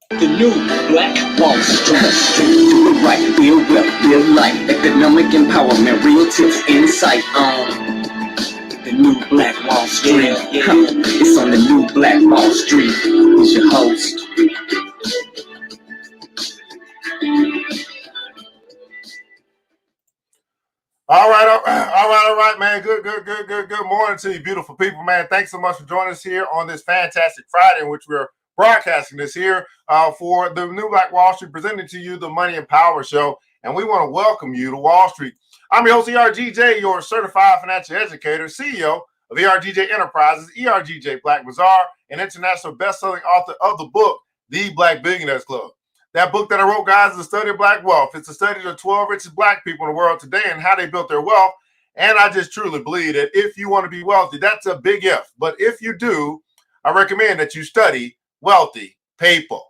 The new Black Wall Street. Do it right, build wealth, build life. Economic empowerment, real tips, insight on the new Black Wall Street. It's on the new Black Wall Street. It's your host. All right, man. Good morning to you, beautiful people, man. Thanks so much for joining us here on this fantastic Friday in which we're broadcasting this here for the new Black Wall Street, presenting to you the Money and Power Show. And we want to welcome you to Wall Street. I'm your host, ERGJ, your certified financial educator, CEO of ERGJ Enterprises, ERGJ Black Bazaar, and international best-selling author of the book, The Black Billionaires Club. That book that I wrote, guys, is a study of Black wealth. It's a study of the 12 richest Black people in the world today and how they built their wealth. And I just truly believe that if you want to be wealthy, that's a big if. But if you do, I recommend that you study wealthy people.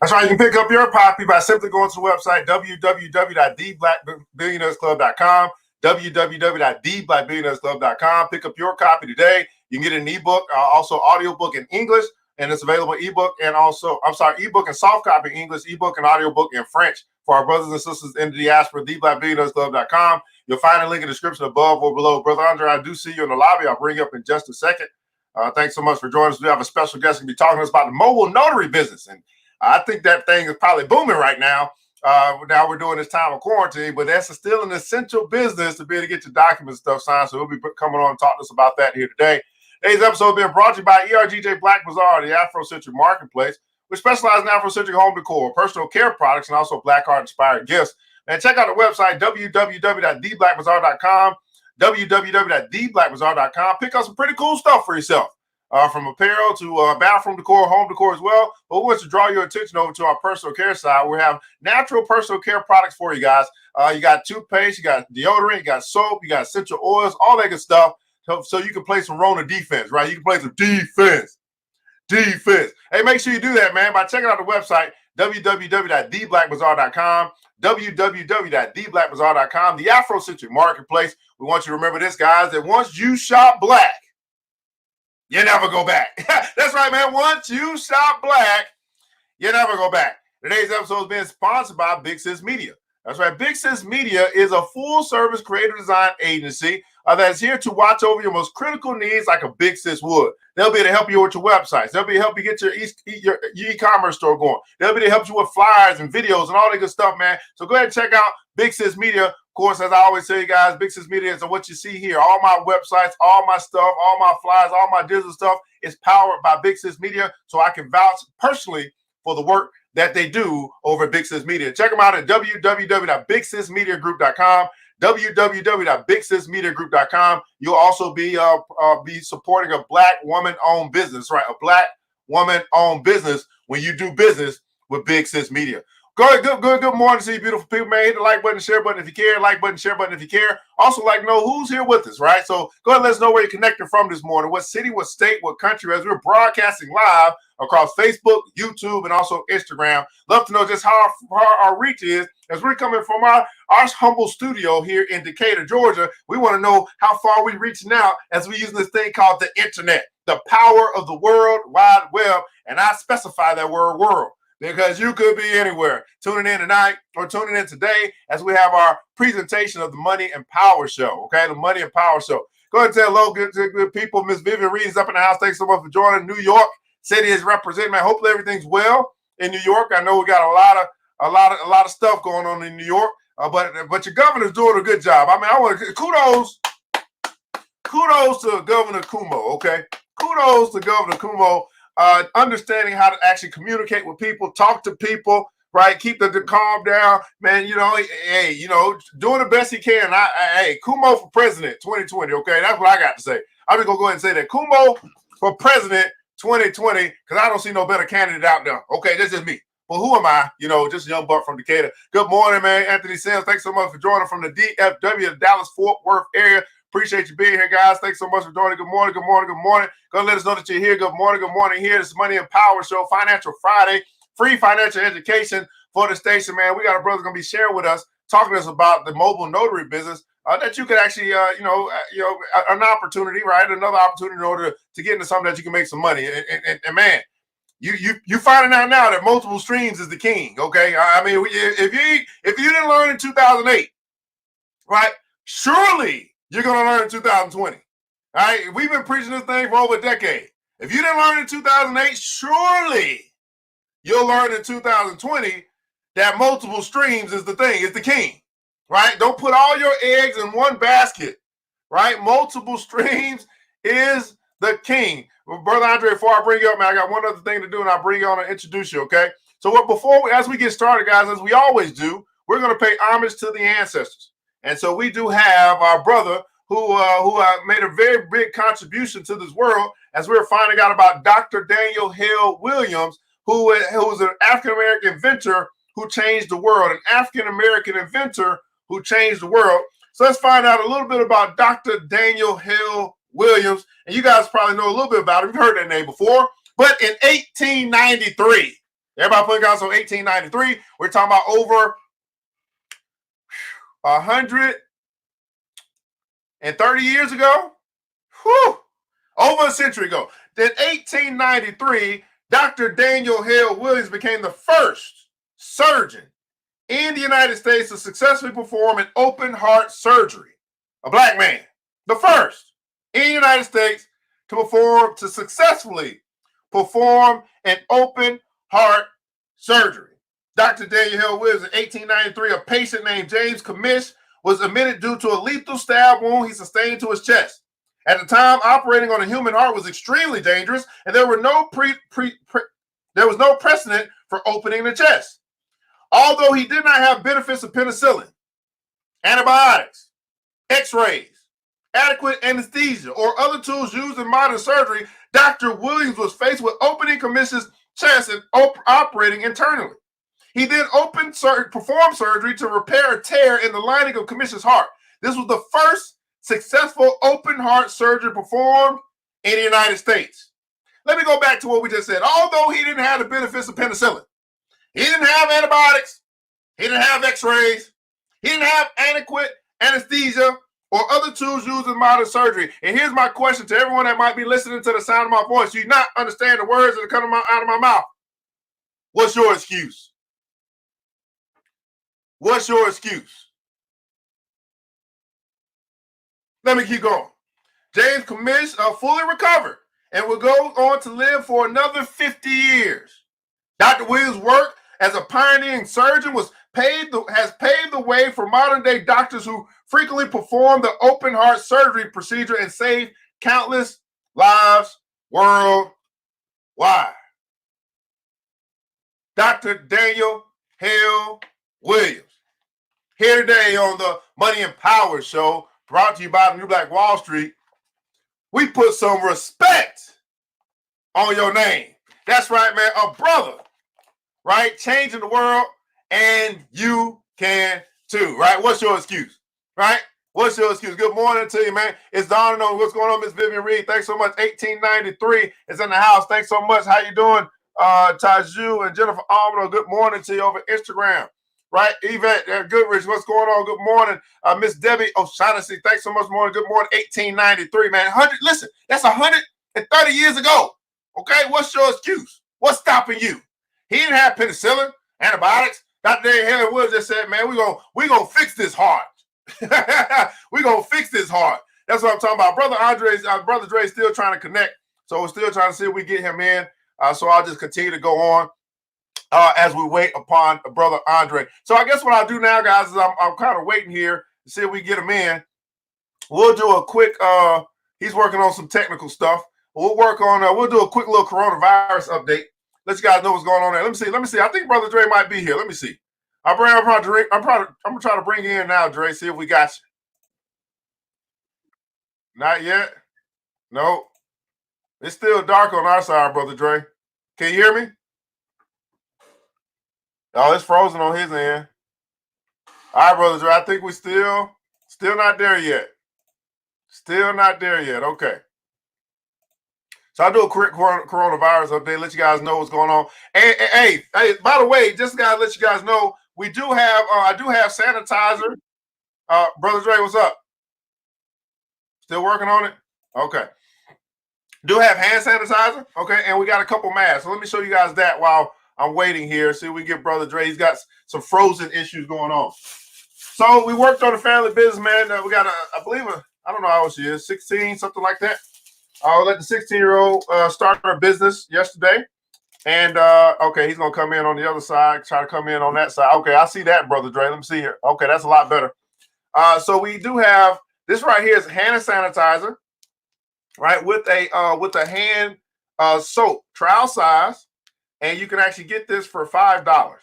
That's right. You can pick up your copy by simply going to the website, www.theblackbillionairesclub.com, www.theblackbillionairesclub.com. Pick up your copy today. You can get an ebook, also audiobook in English, and it's available ebook and ebook and soft copy in English, ebook and audiobook in French for our brothers and sisters in the diaspora, theblackbillionairesclub.com. You'll find a link in the description above or below. Brother Andre, I do see you in the lobby. I'll bring you up in just a second. Thanks so much for joining us. We have a special guest who'll be talking to us about the mobile notary business. And I think that thing is probably booming right now. Now we're doing this time of quarantine, but that's still an essential business to be able to get your documents and stuff signed. So we'll be coming on and talking to us about that here today. Today's episode has been brought to you by ERGJ Black Bazaar, the Afrocentric Marketplace, which specializes in Afrocentric home decor, personal care products, and also Black art-inspired gifts. And check out the website, www.theblackbazaar.com, www.theblackbazaar.com. Pick up some pretty cool stuff for yourself. From apparel to bathroom decor, home decor as well. But we want to draw your attention over to our personal care side. We have natural personal care products for you guys. You got toothpaste, you got deodorant, you got soap, you got essential oils, all that good stuff. So you can play some Rona defense, right? You can play some defense. Hey, make sure you do that, man, by checking out the website, www.theblackbazaar.com, www.theblackbazaar.com, the Afrocentric Marketplace. We want you to remember this, guys, that once you shop black, you never go back. That's right, man. Once you shop black, you never go back. Today's episode is being sponsored by Big Sis Media. That's right. Big Sis Media is a full-service creative design agency that's here to watch over your most critical needs like a Big Sis would. They'll be able to help you with your websites. They'll be able to help you get your e-commerce store going. They'll be able to help you with flyers and videos and all that good stuff, man. So go ahead and check out Big Sis Media. Of course, as I always say, guys, Big Sis Media is what you see here. All my websites, all my stuff, all my flyers, all my digital stuff is powered by Big Sis Media, so I can vouch personally for the work that they do over at Big Sis Media. Check them out at www.bigsismediagroup.com, www.bigsismediagroup.com. You'll also be supporting a Black woman-owned business, right? A Black woman-owned business when you do business with Big Sis Media. Good morning to you, beautiful people, man. Hit the like button, share button if you care. Like button, share button if you care. Also, like to know who's here with us, right? So go ahead and let us know where you're connecting from this morning. What city, what state, what country, as we're broadcasting live across Facebook, YouTube, and also Instagram. Love to know just how our reach is as we're coming from our humble studio here in Decatur, Georgia. We want to know how far we're reaching out as we're using this thing called the internet, the power of the World Wide Web. And I specify that word world, because you could be anywhere. Tuning in tonight or tuning in today as we have our presentation of the Money and Power Show, okay? The Money and Power Show. Go ahead and say hello, good people. Miss Vivian Reed is up in the house. Thanks so much for joining. New York City is represented, man. Hopefully everything's well in New York. I know we got a lot of stuff going on in New York, but your governor's doing a good job. I mean, I want to kudos to Governor Cuomo, okay? Kudos to Governor Cuomo. Understanding how to actually communicate with people, talk to people, right? Keep the calm down, man. Doing the best he can. Hey, Cuomo for president 2020, okay? That's what I got to say. I'm just going to go ahead and say that. Cuomo for president 2020, because I don't see no better candidate out there. Okay, that's just me. But who am I? Just a young buck from Decatur. Good morning, man. Anthony Sims, thanks so much for joining from the DFW, the Dallas-Fort Worth area. Appreciate you being here, guys. Thanks so much for joining. Good morning, good morning, good morning. Go let us know that you're here. Good morning here. This is Money and Power Show, Financial Friday, free financial education for the station, man. We got a brother going to be sharing with us, talking to us about the mobile notary business that you could actually, an opportunity, right? Another opportunity in order to get into something that you can make some money. And man, you finding out now that multiple streams is the king. Okay, I mean, if you didn't learn in 2008, right? Surely you're gonna learn in 2020. All right, we've been preaching this thing for over a decade. If you didn't learn in 2008, surely you'll learn in 2020 that multiple streams is the thing, is the king. Right? Don't put all your eggs in one basket. Right? Multiple streams is the king. Well, Brother Andre, before I bring you up, man, I got one other thing to do, and I'll bring you on and introduce you, okay? So as we get started, guys, as we always do, we're going to pay homage to the ancestors. And so we do have our brother who made a very big contribution to this world, as we're finding out about Dr. Daniel Hale Williams, who was an African-American inventor who changed the world, an African-American inventor who changed the world. So let's find out a little bit about Dr. Daniel Hale Williams. And you guys probably know a little bit about him. You've heard that name before. But in 1893, everybody putting down, so 1893, we're talking about over 130 years ago. Whew, over a century ago. Then 1893, Dr. Daniel Hale Williams became the first surgeon in the United States to successfully perform an open heart surgery. A black man, the first in the United States to successfully perform an open heart surgery. Dr. Daniel Hale Williams, in 1893, a patient named James Commish was admitted due to a lethal stab wound he sustained to his chest. At the time, operating on a human heart was extremely dangerous, and there was no precedent for opening the chest. Although he did not have benefits of penicillin, antibiotics, x-rays, adequate anesthesia, or other tools used in modern surgery, Dr. Williams was faced with opening Commish's chest and operating internally. He then performed surgery to repair a tear in the lining of Commish's heart. This was the first successful open heart surgery performed in the United States. Let me go back to what we just said. Although he didn't have the benefits of penicillin, he didn't have antibiotics, he didn't have x-rays, he didn't have adequate anesthesia or other tools used in modern surgery. And here's my question to everyone that might be listening to the sound of my voice. You not understand the words that are coming out of my mouth. What's your excuse? What's your excuse? Let me keep going. James Commish fully recovered and will go on to live for another 50 years. Dr. Williams' work as a pioneering surgeon has paved the way for modern-day doctors who frequently perform the open heart surgery procedure and save countless lives worldwide. Dr. Daniel Hale Williams, here today on the Money and Power Show, brought to you by the New Black Wall Street. We put some respect on your name. That's right, man. A brother, right? Changing the world, and you can too, right? What's your excuse, right? What's your excuse? Good morning to you, man. It's dawning on what's going on, Miss Vivian Reed. Thanks so much. 1893 is in the house. Thanks so much. How you doing, Taju and Jennifer Almano? Good morning to you over Instagram. Right, Yvette Goodrich, what's going on? Good morning, Miss Debbie O'Shaughnessy. Thanks so much, morning. Good morning, 1893, man. Listen, that's 130 years ago. Okay, what's your excuse? What's stopping you? He didn't have penicillin, antibiotics. Dr. Daniel Hale Williams just said, man, we gonna fix this heart. We gonna fix this heart. That's what I'm talking about. Brother Dre's still trying to connect, so we're still trying to see if we get him in. So I'll just continue to go on. As we wait upon Brother Andre. So I guess what I'll do now, guys, is I'm kind of waiting here to see if we get him in. We'll do a quick, he's working on some technical stuff. We'll do a quick little coronavirus update. Let you guys know what's going on there. Let me see. I think Brother Dre might be here. Let me see. I'm gonna try to bring you in now, Dre, see if we got you. Not yet? No. It's still dark on our side, Brother Dre. Can you hear me? Oh, it's frozen on his end. All right, Brother Dre, I think we still not there yet. Still not there yet. Okay. So I'll do a quick coronavirus update, let you guys know what's going on. Hey, by the way, just gotta let you guys know, we do have, I do have sanitizer. Brother Dre, what's up? Still working on it? Okay. Do have hand sanitizer, okay, and we got a couple masks. So let me show you guys that while I'm waiting here. See if we get Brother Dre. He's got some frozen issues going on. So we worked on a family business, man. We got I believe, I don't know how old she is, 16, something like that. I'll let the 16-year-old start her business yesterday. And okay, he's gonna come in on the other side, try to come in on that side. Okay, I see that, Brother Dre. Let me see here. Okay, that's a lot better. So we do have this right here is hand sanitizer, right? With a hand soap, trial size, and you can actually get this for $5.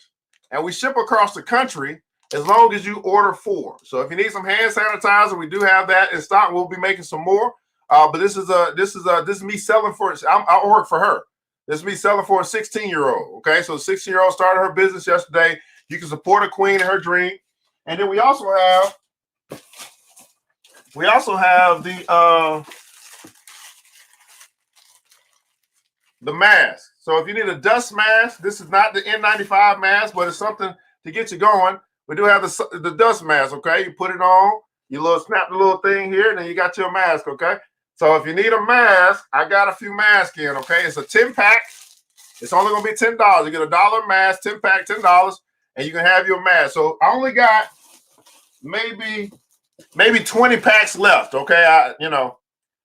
And we ship across the country as long as you order 4. So if you need some hand sanitizer, we do have that in stock. We'll be making some more. But this is me selling for it. I work for her. This is me selling for a 16-year-old. Okay, so 16-year-old started her business yesterday. You can support a queen in her dream. And then we also have the mask. So if you need a dust mask, this is not the N95 mask, but it's something to get you going. We do have the dust mask. Okay, you put it on, you snap the little thing here, and then you got your mask. Okay. So if you need a mask, I got a few masks in, okay? It's a 10-pack. It's only going to be $10. You get a $1 mask, 10-pack, $10, and you can have your mask. So I only got maybe 20 packs left, okay?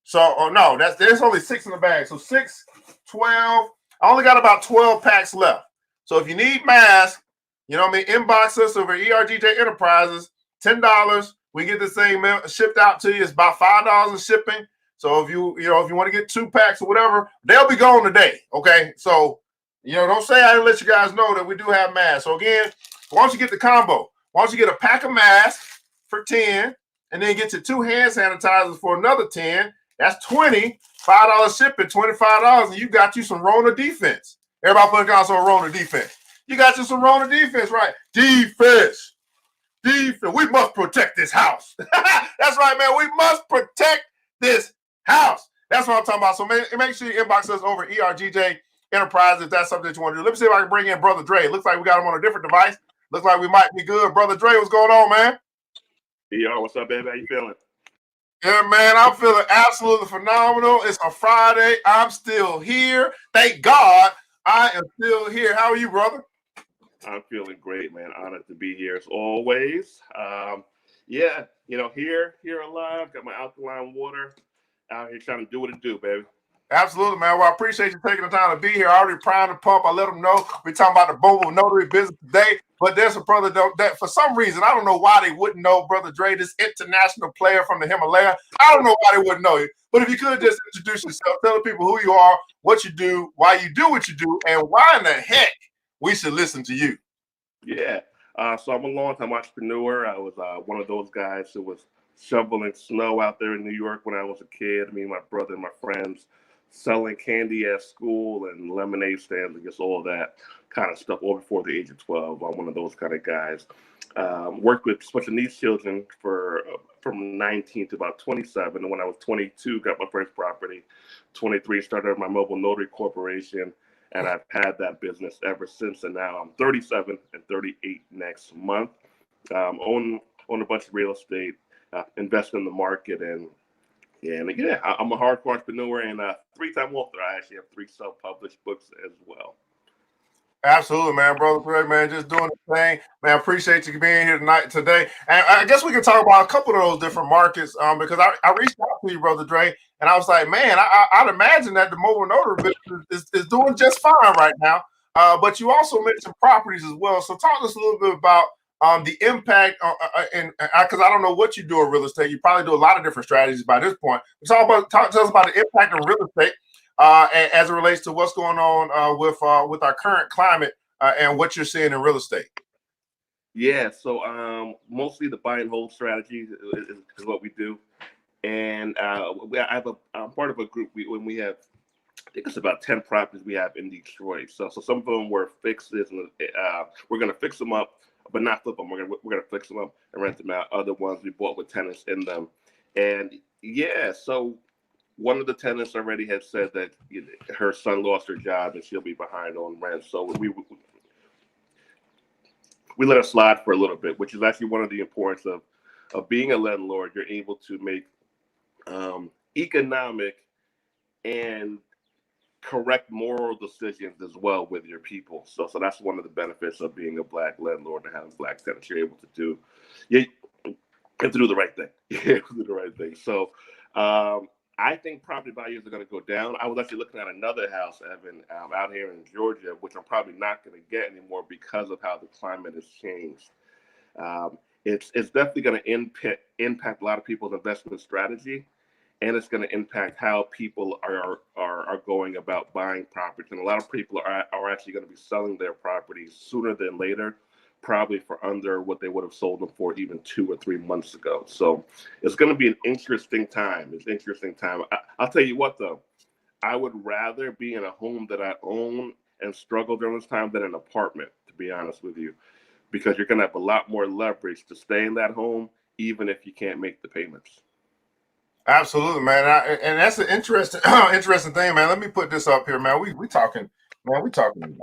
So no, there's only 6 in the bag. So 6, 12. I only got about 12 packs left. So if you need masks, you know what I mean, inbox us over ERGJ Enterprises, $10. We get this thing shipped out to you. It's about $5 in shipping. So if you want to get 2 packs or whatever, they'll be gone today. Okay. So, don't say I didn't let you guys know that we do have masks. So again, why don't you get the combo? Why don't you get a pack of masks for 10 and then get your 2 hand sanitizers for another 10? That's 20, $5 shipping, $25, and you got you some Rona defense. Everybody put on some Rona defense. You got you some Rona defense, right? Defense. We must protect this house. That's right, man. We must protect this house. That's what I'm talking about. So make sure you inbox us over ERGJ Enterprise if that's something that you want to do. Let me see if I can bring in Brother Dre. Looks like we got him on a different device. Looks like we might be good. Brother Dre, what's going on, man? Yo, what's up, baby? How you feeling? Yeah, man, I'm feeling absolutely phenomenal. It's a Friday. I'm still here. Thank God I am still here. How are you, brother? I'm feeling great, man. Honored to be here as always. Yeah, here alive. Got my alkaline water out here trying to do what it do, baby. Absolutely, man. Well, I appreciate you taking the time to be here. I already primed the pump. I let them know we're talking about the mobile notary business today. But there's a brother that for some reason, I don't know why they wouldn't know Brother Dre, this international player from the Himalaya. I don't know why they wouldn't know you. But if you could just introduce yourself, tell the people who you are, what you do, why you do what you do, and why in the heck we should listen to you. Yeah. So I'm a longtime entrepreneur. I was one of those guys who was shoveling snow out there in New York when I was a kid. Me and my brother and my friends selling candy at school and lemonade stands and just all that kind of stuff all before the age of 12. I'm one of those kind of guys. Worked with special needs children from 19 to about 27. And when I was 22, got my first property. 23, started my mobile notary corporation. And I've had that business ever since. And now I'm 37 and 38 next month. Own a bunch of real estate, invest in the market, and I'm a hardcore entrepreneur and a 3-time author. I actually have 3 self-published books as well. Absolutely, man, Brother Dre, man, just doing the thing, man. I appreciate you being here today. And I guess we can talk about a couple of those different markets, because I reached out to you, Brother Dre, and I was like, man, I'd imagine that the mobile notary business is doing just fine right now. But you also mentioned properties as well. So talk to us a little bit about the impact, and because I don't know what you do in real estate. You probably do a lot of different strategies by this point. Talk to us about the impact of real estate. As it relates to what's going on with our current climate and what you're seeing in real estate. Yeah, so mostly the buy and hold strategy is what we do, and I'm part of a group when we have think it's about 10 properties we have in Detroit. So some of them were fixes, and we're gonna fix them up, but not flip them. We're gonna fix them up and rent them out. Other ones we bought with tenants in them, and yeah. So one of the tenants already had said that her son lost her job and she'll be behind on rent. So we let her slide for a little bit, which is actually one of the importance of being a landlord. You're able to make economic and correct moral decisions as well with your people. So that's one of the benefits of being a Black landlord and having Black tenants. You're able to do, you have to do the right thing. You have to do the right thing. So I think property values are going to go down. I was actually looking at another house, Evan, out here in Georgia, which I'm probably not going to get anymore because of how the climate has changed. It's definitely going to impact a lot of people's investment strategy, and it's going to impact how people are going about buying properties. And a lot of people are actually going to be selling their properties sooner than later, probably for under what they would have sold them for even 2 or 3 months ago. So it's going to be an interesting time. It's an interesting time. I'll tell you what, though. I would rather be in a home that I own and struggle during this time than an apartment, to be honest with you, because you're going to have a lot more leverage to stay in that home, even if you can't make the payments. Absolutely, man. And that's an interesting interesting thing, man. Let me put this up here, man. We talking, man. We talking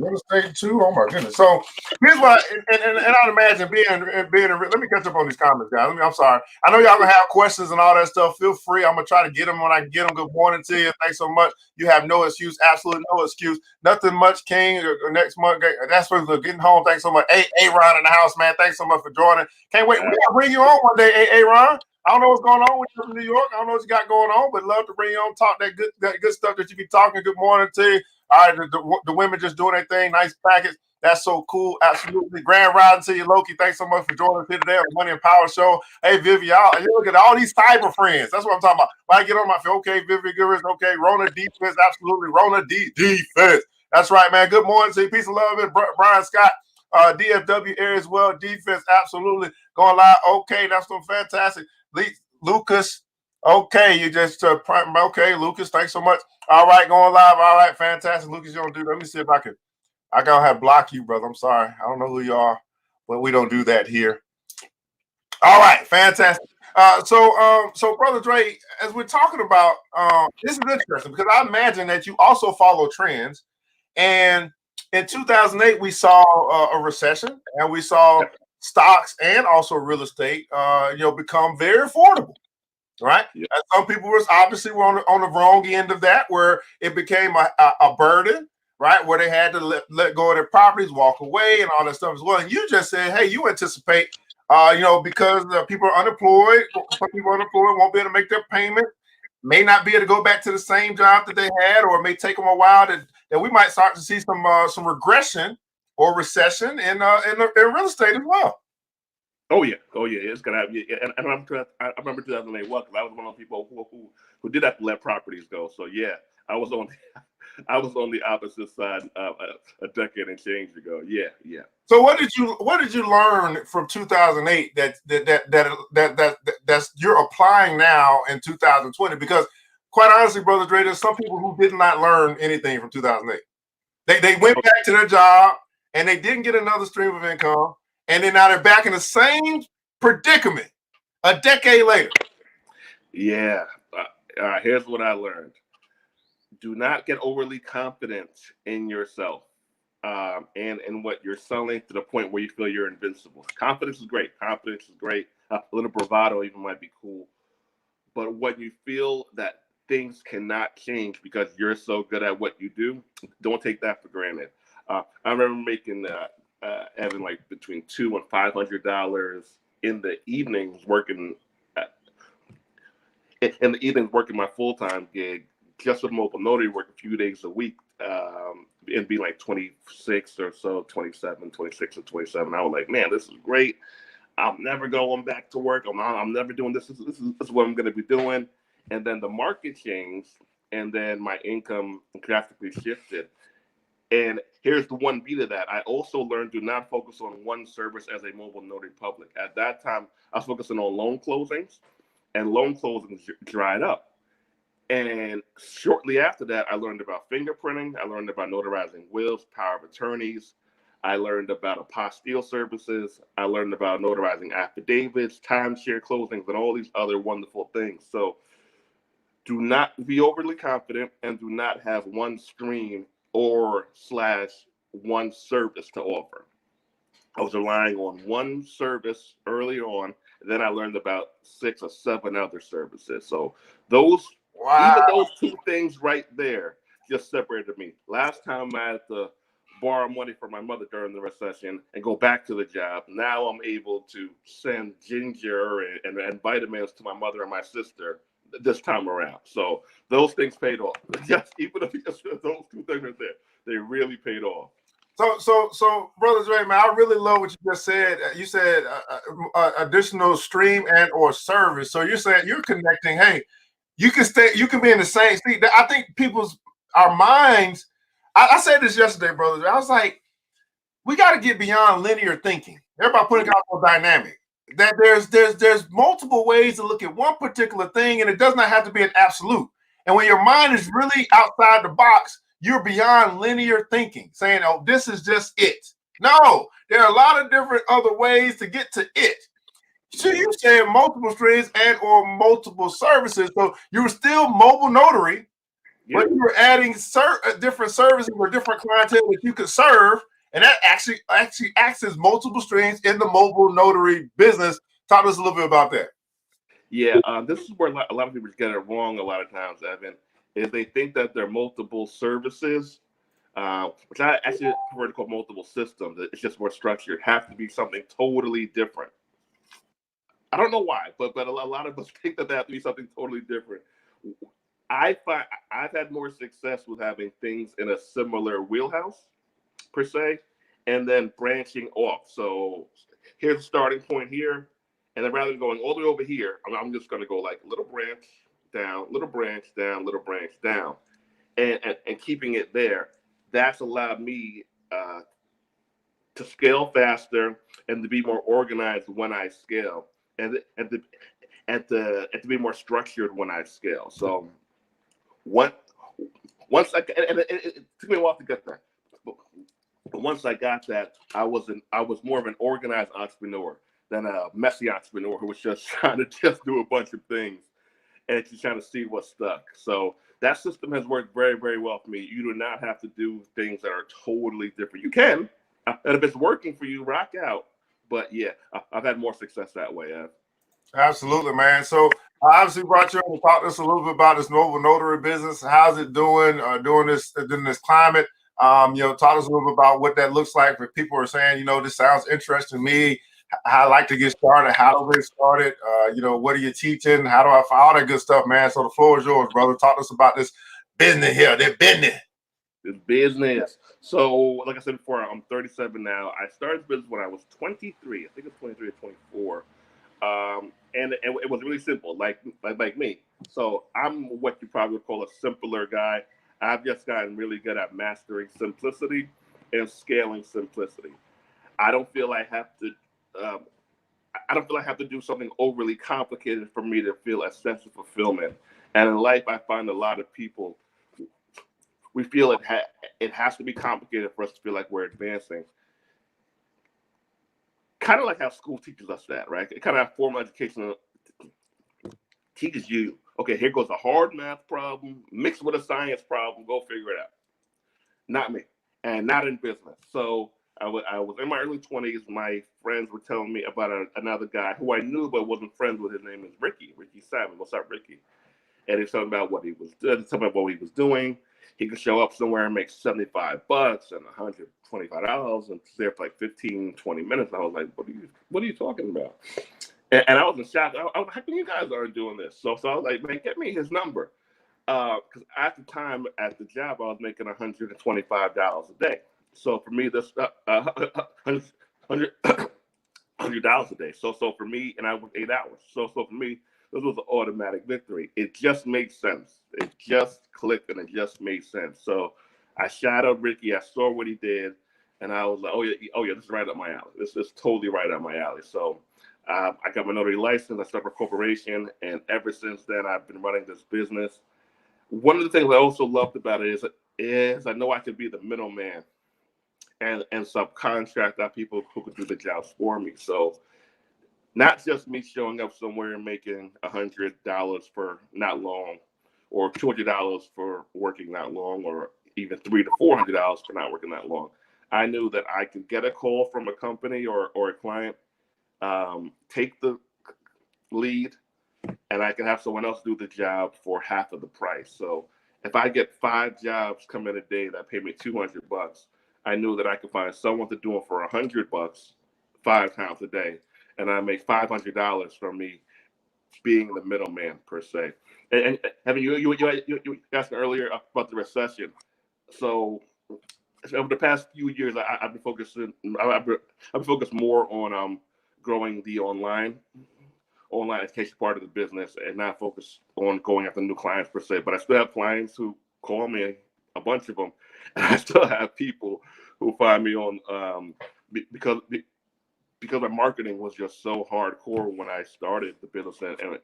real estate too. Oh my goodness. So here's what, and I'd imagine let me catch up on these comments, guys. I'm sorry. I know y'all gonna have questions and all that stuff. Feel free. I'm gonna try to get them when I can get them. Good morning to you. Thanks so much. You have no excuse. Absolutely no excuse. Nothing much, King. Next month. That's for getting home. Thanks so much. Ron in the house, man. Thanks so much for joining. Can't wait. We gotta bring you on one day, Ron. I don't know what's going on with you from New York. I don't know what you got going on, but love to bring you on, talk that good stuff that you be talking. Good morning to you. All right, the women just doing their thing. Nice package. That's so cool. Absolutely. Grand rising to you, Loki. Thanks so much for joining us here today on the Money and Power Show. Hey, Vivi, you look at all these cyber friends. That's what I'm talking about. When I get on my phone, okay, Vivi Givers, okay, Rona defense, absolutely. Rona defense. That's right, man. Good morning to you. Peace and love, Brian Scott. DFW area as well. Defense, absolutely. Going live. Okay, that's so fantastic. Lucas, okay, you just okay, Lucas, thanks so much. All right, going live. All right, fantastic. Lucas, you don't do that. Let me see if I gotta have block you, brother. I'm sorry. I don't know who you are, but we don't do that here. All right, fantastic. So Brother Dre, as we're talking about, this is interesting because I imagine that you also follow trends. And in 2008, we saw a recession, and we saw stocks and also real estate, become very affordable, right? Yeah. And some people were on the wrong end of that, where it became a burden, right? Where they had to let go of their properties, walk away, and all that stuff as well. And you just said, hey, you anticipate, because people are unemployed, some people are unemployed won't be able to make their payment, may not be able to go back to the same job that they had, or it may take them a while that we might start to see some regression or recession in real estate as well. Oh yeah, it's gonna happen. Yeah. And I remember 2008 because I was one of the people who did have to let properties go. So yeah, I was on the opposite side a decade and change ago. Yeah. So what did you learn from 2008 that's you're applying now in 2020? Because quite honestly, Brother Dre, there's some people who did not learn anything from 2008. They went back to their job and they didn't get another stream of income, and then now they're back in the same predicament a decade later. Yeah. Here's what I learned. Do not get overly confident in yourself and in what you're selling to the point where you feel you're invincible. Confidence is great. A little bravado even might be cool. But when you feel that things cannot change because you're so good at what you do, don't take that for granted. I remember making Evan like between $200 and $500 in the evenings working my full-time gig just with mobile notary work a few days a week, and be like 26 or so, 26 or 27. I was like, man, this is great. I'm never going back to work. I'm never doing this. This is what I'm going to be doing. And then the market changed, and then my income drastically shifted. And here's the one beat of that. I also learned to not focus on one service as a mobile notary public. At that time, I was focusing on loan closings, and loan closings dried up. And shortly after that, I learned about fingerprinting. I learned about notarizing wills, power of attorneys. I learned about apostille services. I learned about notarizing affidavits, timeshare closings, and all these other wonderful things. So do not be overly confident and do not have one stream or slash one service to offer. I was relying on one service early on, and then I learned about 6 or 7 other services. So those, Wow. even those 2 things right there, just separated me. Last time I had to borrow money from my mother during the recession and go back to the job. Now I'm able to send ginger and vitamins to my mother and my sister this time around. So those things paid off. Just even if just those 2 things right there, they really paid off. So, Brother Dre, man, I really love what you just said. You said additional stream and or service. So you're saying you're connecting. Hey, you can be in the same seat. I think our minds. I said this yesterday, brother. I was like, we got to get beyond linear thinking. Everybody putting out a dynamic. That there's multiple ways to look at one particular thing, and it does not have to be an absolute. And when your mind is really outside the box, you're beyond linear thinking, saying, "Oh, this is just it." No, there are a lot of different other ways to get to it. So you said multiple streams and or multiple services. So you're still mobile notary, but you were adding different services or different clientele that you could serve, and that actually acts as multiple streams in the mobile notary business. Talk to us a little bit about that. Yeah, this is where a lot of people get it wrong a lot of times, Evan, is they think that there are multiple services, which I actually prefer to call multiple systems. It's just more structured. Have to be something totally different. I don't know why, but a lot of us think that they have to be something totally different. I find I've had more success with having things in a similar wheelhouse per se, and then branching off. So here's the starting point here, and then rather than going all the way over here, I'm just going to go like little branch down, little branch down, little branch down, and keeping it there. That's allowed me to scale faster and to be more organized when I scale, and to be more structured when I scale. So what once it took me a while to get there. But once I got that, I was more of an organized entrepreneur than a messy entrepreneur who was just trying to just do a bunch of things and just trying to see what stuck. So that system has worked very, very well for me. You do not have to do things that are totally different. You can, and if it's working for you, rock out. But yeah, I've had more success that way. Absolutely, man. So I obviously brought you on to talk to us a little bit about this mobile notary business. How's it doing during this climate? Talk to us a little bit about what that looks like. If people are saying, this sounds interesting to me. I like to get started. How do we get started? What are you teaching? How do I find all that good stuff, man? So the floor is yours, brother. Talk to us about this business here. This business. This business. So, like I said before, I'm 37 now. I started this business when I was 23. I think it's 23 or 24. And it was really simple, like me. So I'm what you probably would call a simpler guy. I've just gotten really good at mastering simplicity and scaling simplicity. I don't feel I have to. I don't feel I have to do something overly complicated for me to feel a sense of fulfillment. And in life, I find a lot of people we feel it has to be complicated for us to feel like we're advancing. Kind of like how school teaches us that, right? It kind of formal education teaches you, okay, here goes a hard math problem mixed with a science problem. Go figure it out. Not me, and not in business. So I was in my early 20s. My friends were telling me about another guy who I knew but wasn't friends with. His name is Ricky Simon. What's up, Ricky? And he's talking about what he was doing. Talking about what he was doing. He could show up somewhere and make $75 and $125 and stay for like 15, 20 minutes. I was like, what are you talking about? And I was in shock. I was, how come you guys aren't doing this? So I was like, man, get me his number. Because at the time at the job, I was making $125 a day. So for me, this $100 a day. So for me, and I worked 8 hours. So for me, this was an automatic victory. It just made sense. It just clicked and it just made sense. So I shadowed Ricky. I saw what he did, and I was like, oh yeah, this is right up my alley. This is totally right up my alley. So I got my notary license. I started a corporation, and ever since then, I've been running this business. one of the things I also loved about it is I know I could be the middleman and subcontract out people who could do the jobs for me. So not just me showing up somewhere and making $100 for not long, or $200 for working that long, or even $300 to $400 for not working that long. I knew that I could get a call from a company or a client, take the lead, and I can have someone else do the job for half of the price. So if I get 5 jobs come in a day that pay me $200, I knew that I could find someone to do them for $100 5 times a day, and I make $500 from me being the middleman per se. And having you asked earlier about the recession. So over the past few years, I've been focusing. I've been focused more on growing the online education part of the business, and not focus on going after new clients per se. But I still have clients who call me, a bunch of them, and I still have people who find me on because my marketing was just so hardcore when I started the business, and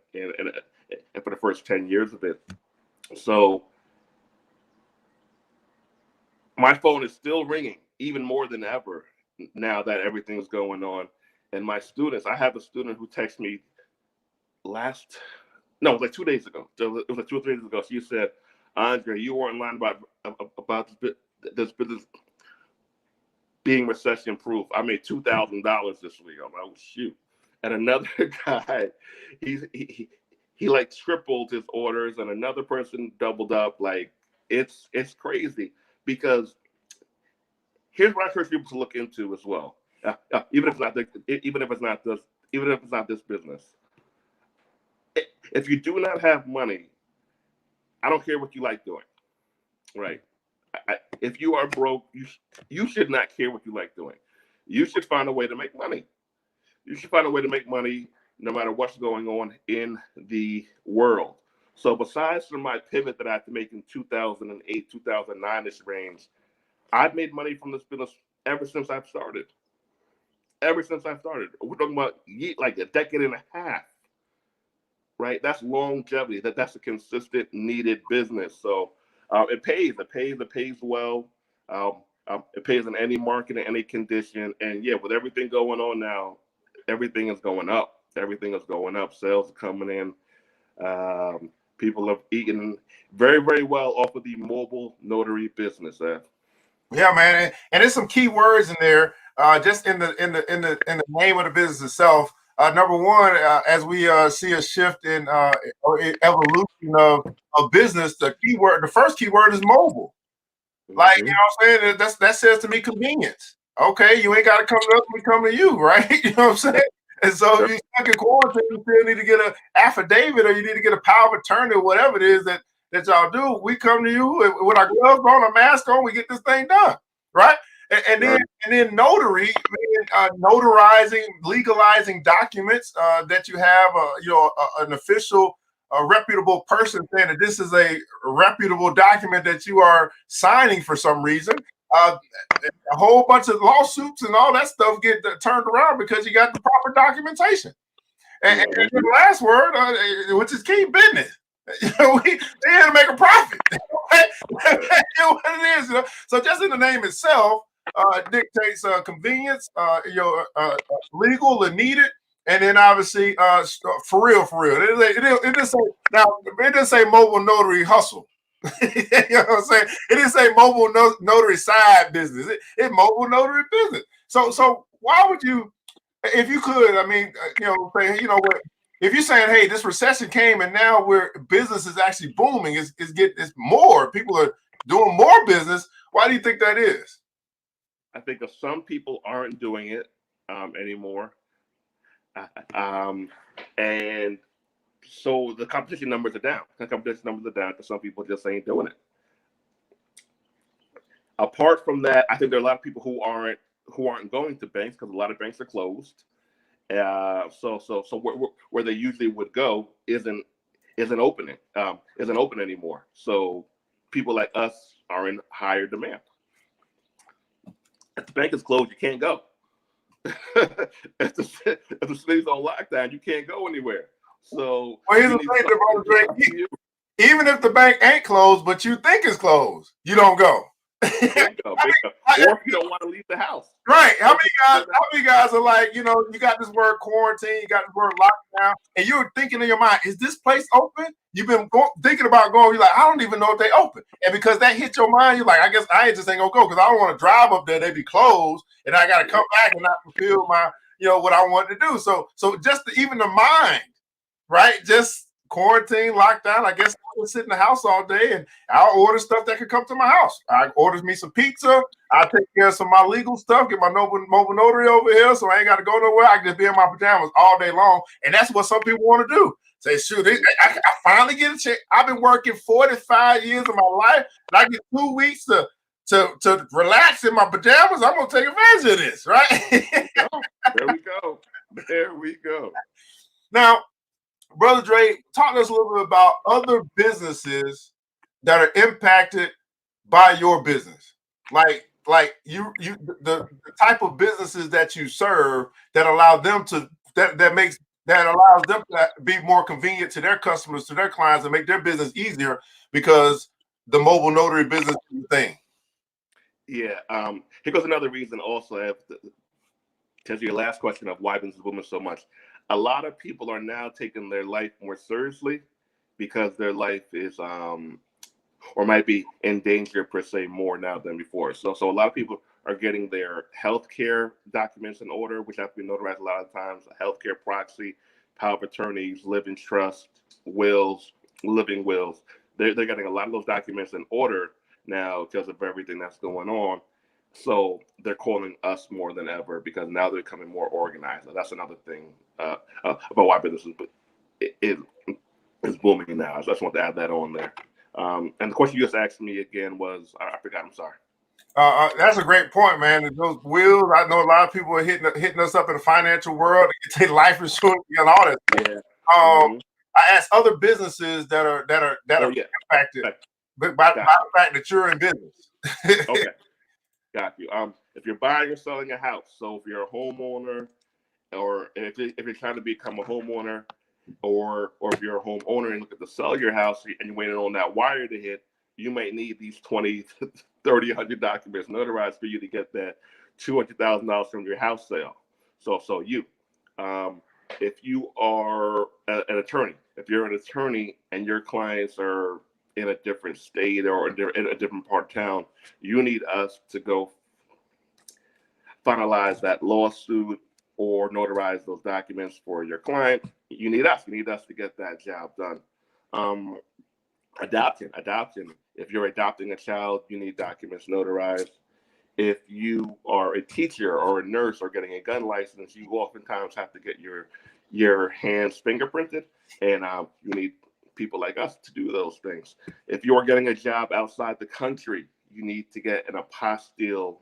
for the first 10 years of it. So my phone is still ringing, even more than ever, now that everything's going on. And my students, I have a student who texted me it was like 2 days ago. It was like 2 or 3 days ago. She said, "Andre, you weren't lying about this business being recession proof. I made $2,000 this week." I'm like, "Oh shoot!" And another guy, he like tripled his orders, and another person doubled up. Like it's crazy, because here's what I encourage people to look into as well. Even if it's not this business. If you do not have money, I don't care what you like doing, right? If you are broke, you should not care what you like doing. You should find a way to make money. You should find a way to make money no matter what's going on in the world. So besides from my pivot that I had to make in 2008, 2009-ish range, I've made money from this business ever since I've started. Ever since I've started. We're talking about like a decade and a half. Right, that's longevity. That's a consistent, needed business. So it pays. It pays well. It pays in any market, in any condition. And yeah, with everything going on now, everything is going up. Everything is going up. Sales are coming in. People have eaten very, very well off of the mobile notary business. Yeah, man, and there's some key words in there. Just in the name of the business itself. Number one, as we see a shift in or evolution of business, the first keyword is mobile. Like, you know what I'm saying? That says to me convenience. Okay, you ain't got to come to us, we come to you, right? You know what I'm saying? And so if you're stuck in quarantine, you still need to get an affidavit, or you need to get a power of attorney, or whatever it is that y'all do. We come to you with our gloves on, a mask on, we get this thing done, right? And then notary, notarizing, legalizing documents that you have, an official, reputable person saying that this is a reputable document that you are signing for some reason. A whole bunch of lawsuits and all that stuff get turned around because you got the proper documentation. And the last word, which is key, business. We here to make a profit. What it is. So just in the name itself, dictates convenience, legal and needed, and then obviously for real. It didn't say mobile notary hustle. You know what I'm saying? It didn't say mobile notary side business. It mobile notary business. So why would you, if you could, I mean, say, if you're saying, hey, this recession came and now business is actually booming, it's more, people are doing more business. Why do you think that is? I think that some people aren't doing it anymore. And so the competition numbers are down. The competition numbers are down because some people just ain't doing it. Apart from that, I think there are a lot of people who aren't going to banks because a lot of banks are closed. So where they usually would go isn't open anymore. So people like us are in higher demand. If the bank is closed, you can't go. if the city's on lockdown, you can't go anywhere. So here's the thing, even if the bank ain't closed, but you think it's closed, you don't go. Bingo. Or if you don't want to leave the house. Right. How many guys are like, you got this word quarantine, you got this word lockdown, and you're thinking in your mind, is this place open? You've been thinking about going, you're like, I don't even know if they open. And because that hit your mind, you're like, I guess I just ain't gonna go because I don't want to drive up there, they be closed, and I gotta come back and not fulfill my, what I want to do. So just even the mind, right? Just quarantine, lockdown. I guess I'll sit in the house all day and I'll order stuff that can come to my house. I orders me some pizza. I'll take care of some of my legal stuff, get my mobile notary over here so I ain't got to go nowhere. I can just be in my pajamas all day long. And that's what some people want to do. Say, shoot, I finally get a check. I've been working 45 years of my life and I get 2 weeks to relax in my pajamas. I'm going to take advantage of this, right? There we go. Now, Brother Dre, talk to us a little bit about other businesses that are impacted by your business. Like the type of businesses that you serve that allow them to that allows them to be more convenient to their customers, to their clients, and make their business easier because the mobile notary business is the thing. Yeah. Here goes another reason also, because your last question of why business is booming so much. A lot of people are now taking their life more seriously because their life is or might be in danger per se more now than before. So a lot of people are getting their healthcare documents in order, which have to be notarized a lot of times, a healthcare proxy, power of attorneys, living trust, wills, living wills. They're getting a lot of those documents in order now because of everything that's going on. So they're calling us more than ever because now they're becoming more organized. That's another thing about why business is booming now. I just want to add that on there. And the question you just asked me again was, I forgot, I'm sorry. That's a great point, man. Those wills, I know a lot of people are hitting us up in the financial world to take life insurance and all that. Yeah. I asked other businesses that are impacted by the fact that you're in business. Okay. Got you. If you're buying or selling a house, so if you're a homeowner, or if you're trying to become a homeowner, or if you're a homeowner and looking to sell your house and you're waiting on that wire to hit, you might need these 20, 30, 100 documents notarized for you to get that $200,000 from your house sale. So if you are an attorney, if you're an attorney and your clients are in a different state or in a different part of town, you need us to go finalize that lawsuit or notarize those documents for your client. You need us. You need us to get that job done. Adoption. If you're adopting a child, you need documents notarized. If you are a teacher or a nurse or getting a gun license, you oftentimes have to get your hands fingerprinted, and you need people like us to do those things. If you're getting a job outside the country, you need to get an apostille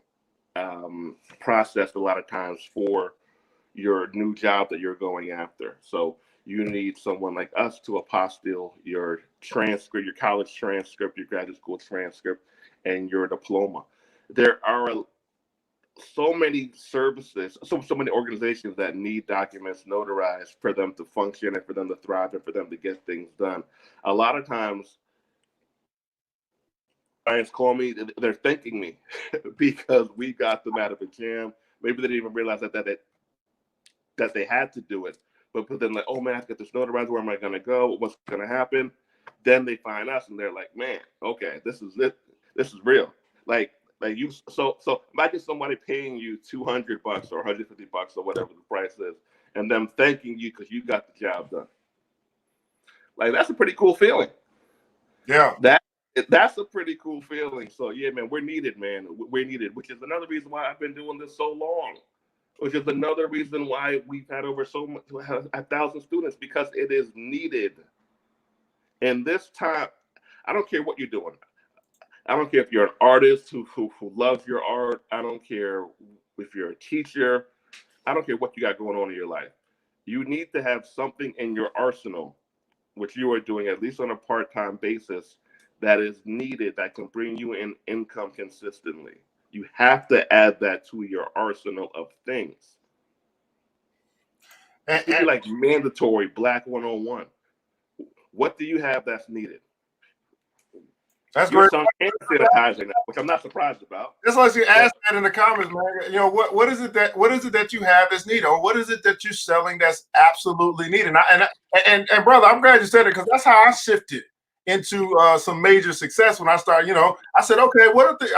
processed a lot of times for your new job that you're going after. So you need someone like us to apostille your transcript, your college transcript, your graduate school transcript, and your diploma. There are so many services, so many organizations that need documents notarized for them to function and for them to thrive and for them to get things done. A lot of times, clients call me, they're thanking me because we got them out of a jam. Maybe they didn't even realize that they had to do it. But then like, oh man, I have to get this notarized. Where am I going to go? What's going to happen? Then they find us and they're like, man, okay, this is it. This is real. Like you, so imagine somebody paying you $200 or $150 or whatever the price is, and them thanking you because you got the job done. Like that's a pretty cool feeling. Yeah, that's a pretty cool feeling. So yeah, man, we're needed, man. We're needed, which is another reason why I've been doing this so long. Which is another reason why we've had over 1,000 students, because it is needed. And this time, I don't care what you're doing. I don't care if you're an artist who loves your art. I don't care if you're a teacher. I don't care what you got going on in your life. You need to have something in your arsenal, which you are doing at least on a part-time basis, that is needed, that can bring you in income consistently. You have to add that to your arsenal of things. It should be like mandatory Black 101. What do you have that's needed? That's You're great. selling hand sanitizer now, which I'm not surprised about. Just like you ask that in the comments, man. You know what is it that you have that's needed, or what is it that you're selling that's absolutely needed? And brother, I'm glad you said it because that's how I shifted into some major success when I started. You know, I said, okay, what if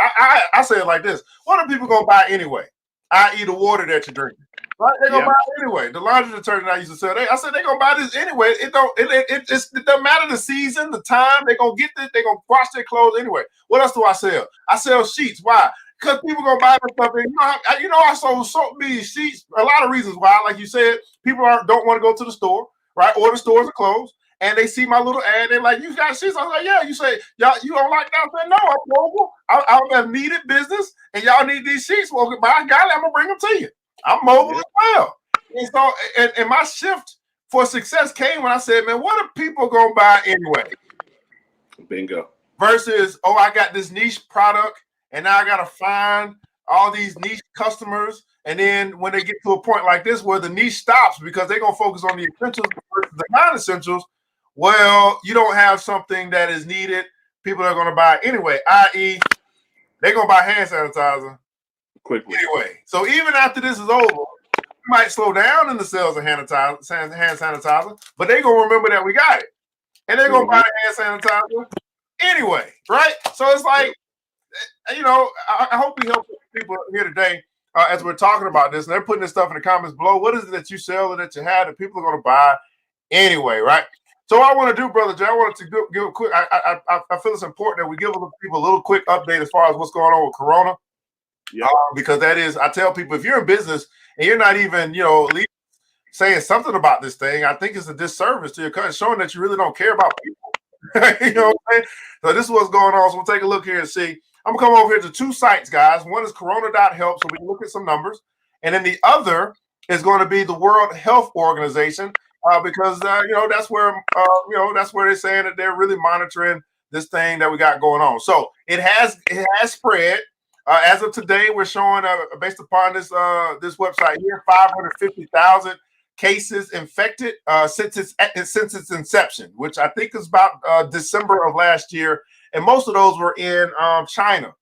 I say it like this? What are people gonna buy anyway? I.e. the water that you're drinking. Right? They're gonna buy it anyway. The laundry detergent I used to sell, I said they're gonna buy this anyway. It doesn't matter the season, the time. They're gonna get this. They're gonna wash their clothes anyway. What else do I sell? I sell sheets. Why? Because people gonna buy this stuff. And I sold so many sheets. A lot of reasons why. Like you said, people don't want to go to the store, right? Or the stores are closed. And they see my little ad. They're like, "You got sheets?" I was like, "Yeah." You say, "Y'all, you don't like that?" I said, "No, I'm mobile. I have needed business, and y'all need these sheets. Well, by golly, I'm gonna bring them to you. I'm mobile as well." And so, and my shift for success came when I said, "Man, what are people gonna buy anyway?" Bingo. Versus, oh, I got this niche product, and now I gotta find all these niche customers. And then when they get to a point like this where the niche stops because they're gonna focus on the essentials versus the non-essentials, well, you don't have something that is needed. People are gonna buy anyway, i.e., they're gonna buy hand sanitizer quickly anyway. So even after this is over, might slow down in the sales of hand sanitizer, but they're gonna remember that we got it, and they're gonna buy the hand sanitizer anyway, right? So it's like, you know, I hope we help people here today as we're talking about this, and they're putting this stuff in the comments below. What is it that you sell or that you have that people are gonna buy anyway, right? So what I want to do, Brother Jay, I wanted to give a quick. I feel it's important that we give people a little quick update as far as what's going on with Corona. Yeah. Because that is, I tell people, if you're in business and you're not even, you know, at least saying something about this thing, I think it's a disservice to your country, showing that you really don't care about people. You know what I'm saying? So this is what's going on. So we'll take a look here and see. I'm gonna come over here to two sites, guys. One is corona.help, so we can look at some numbers. And then the other is going to be the World Health Organization, because you know, that's where that's where they're saying that they're really monitoring this thing that we got going on. So it has spread. As of today, we're showing, based upon this website here, 550,000 cases infected since its inception, which I think is about December of last year, and most of those were in China.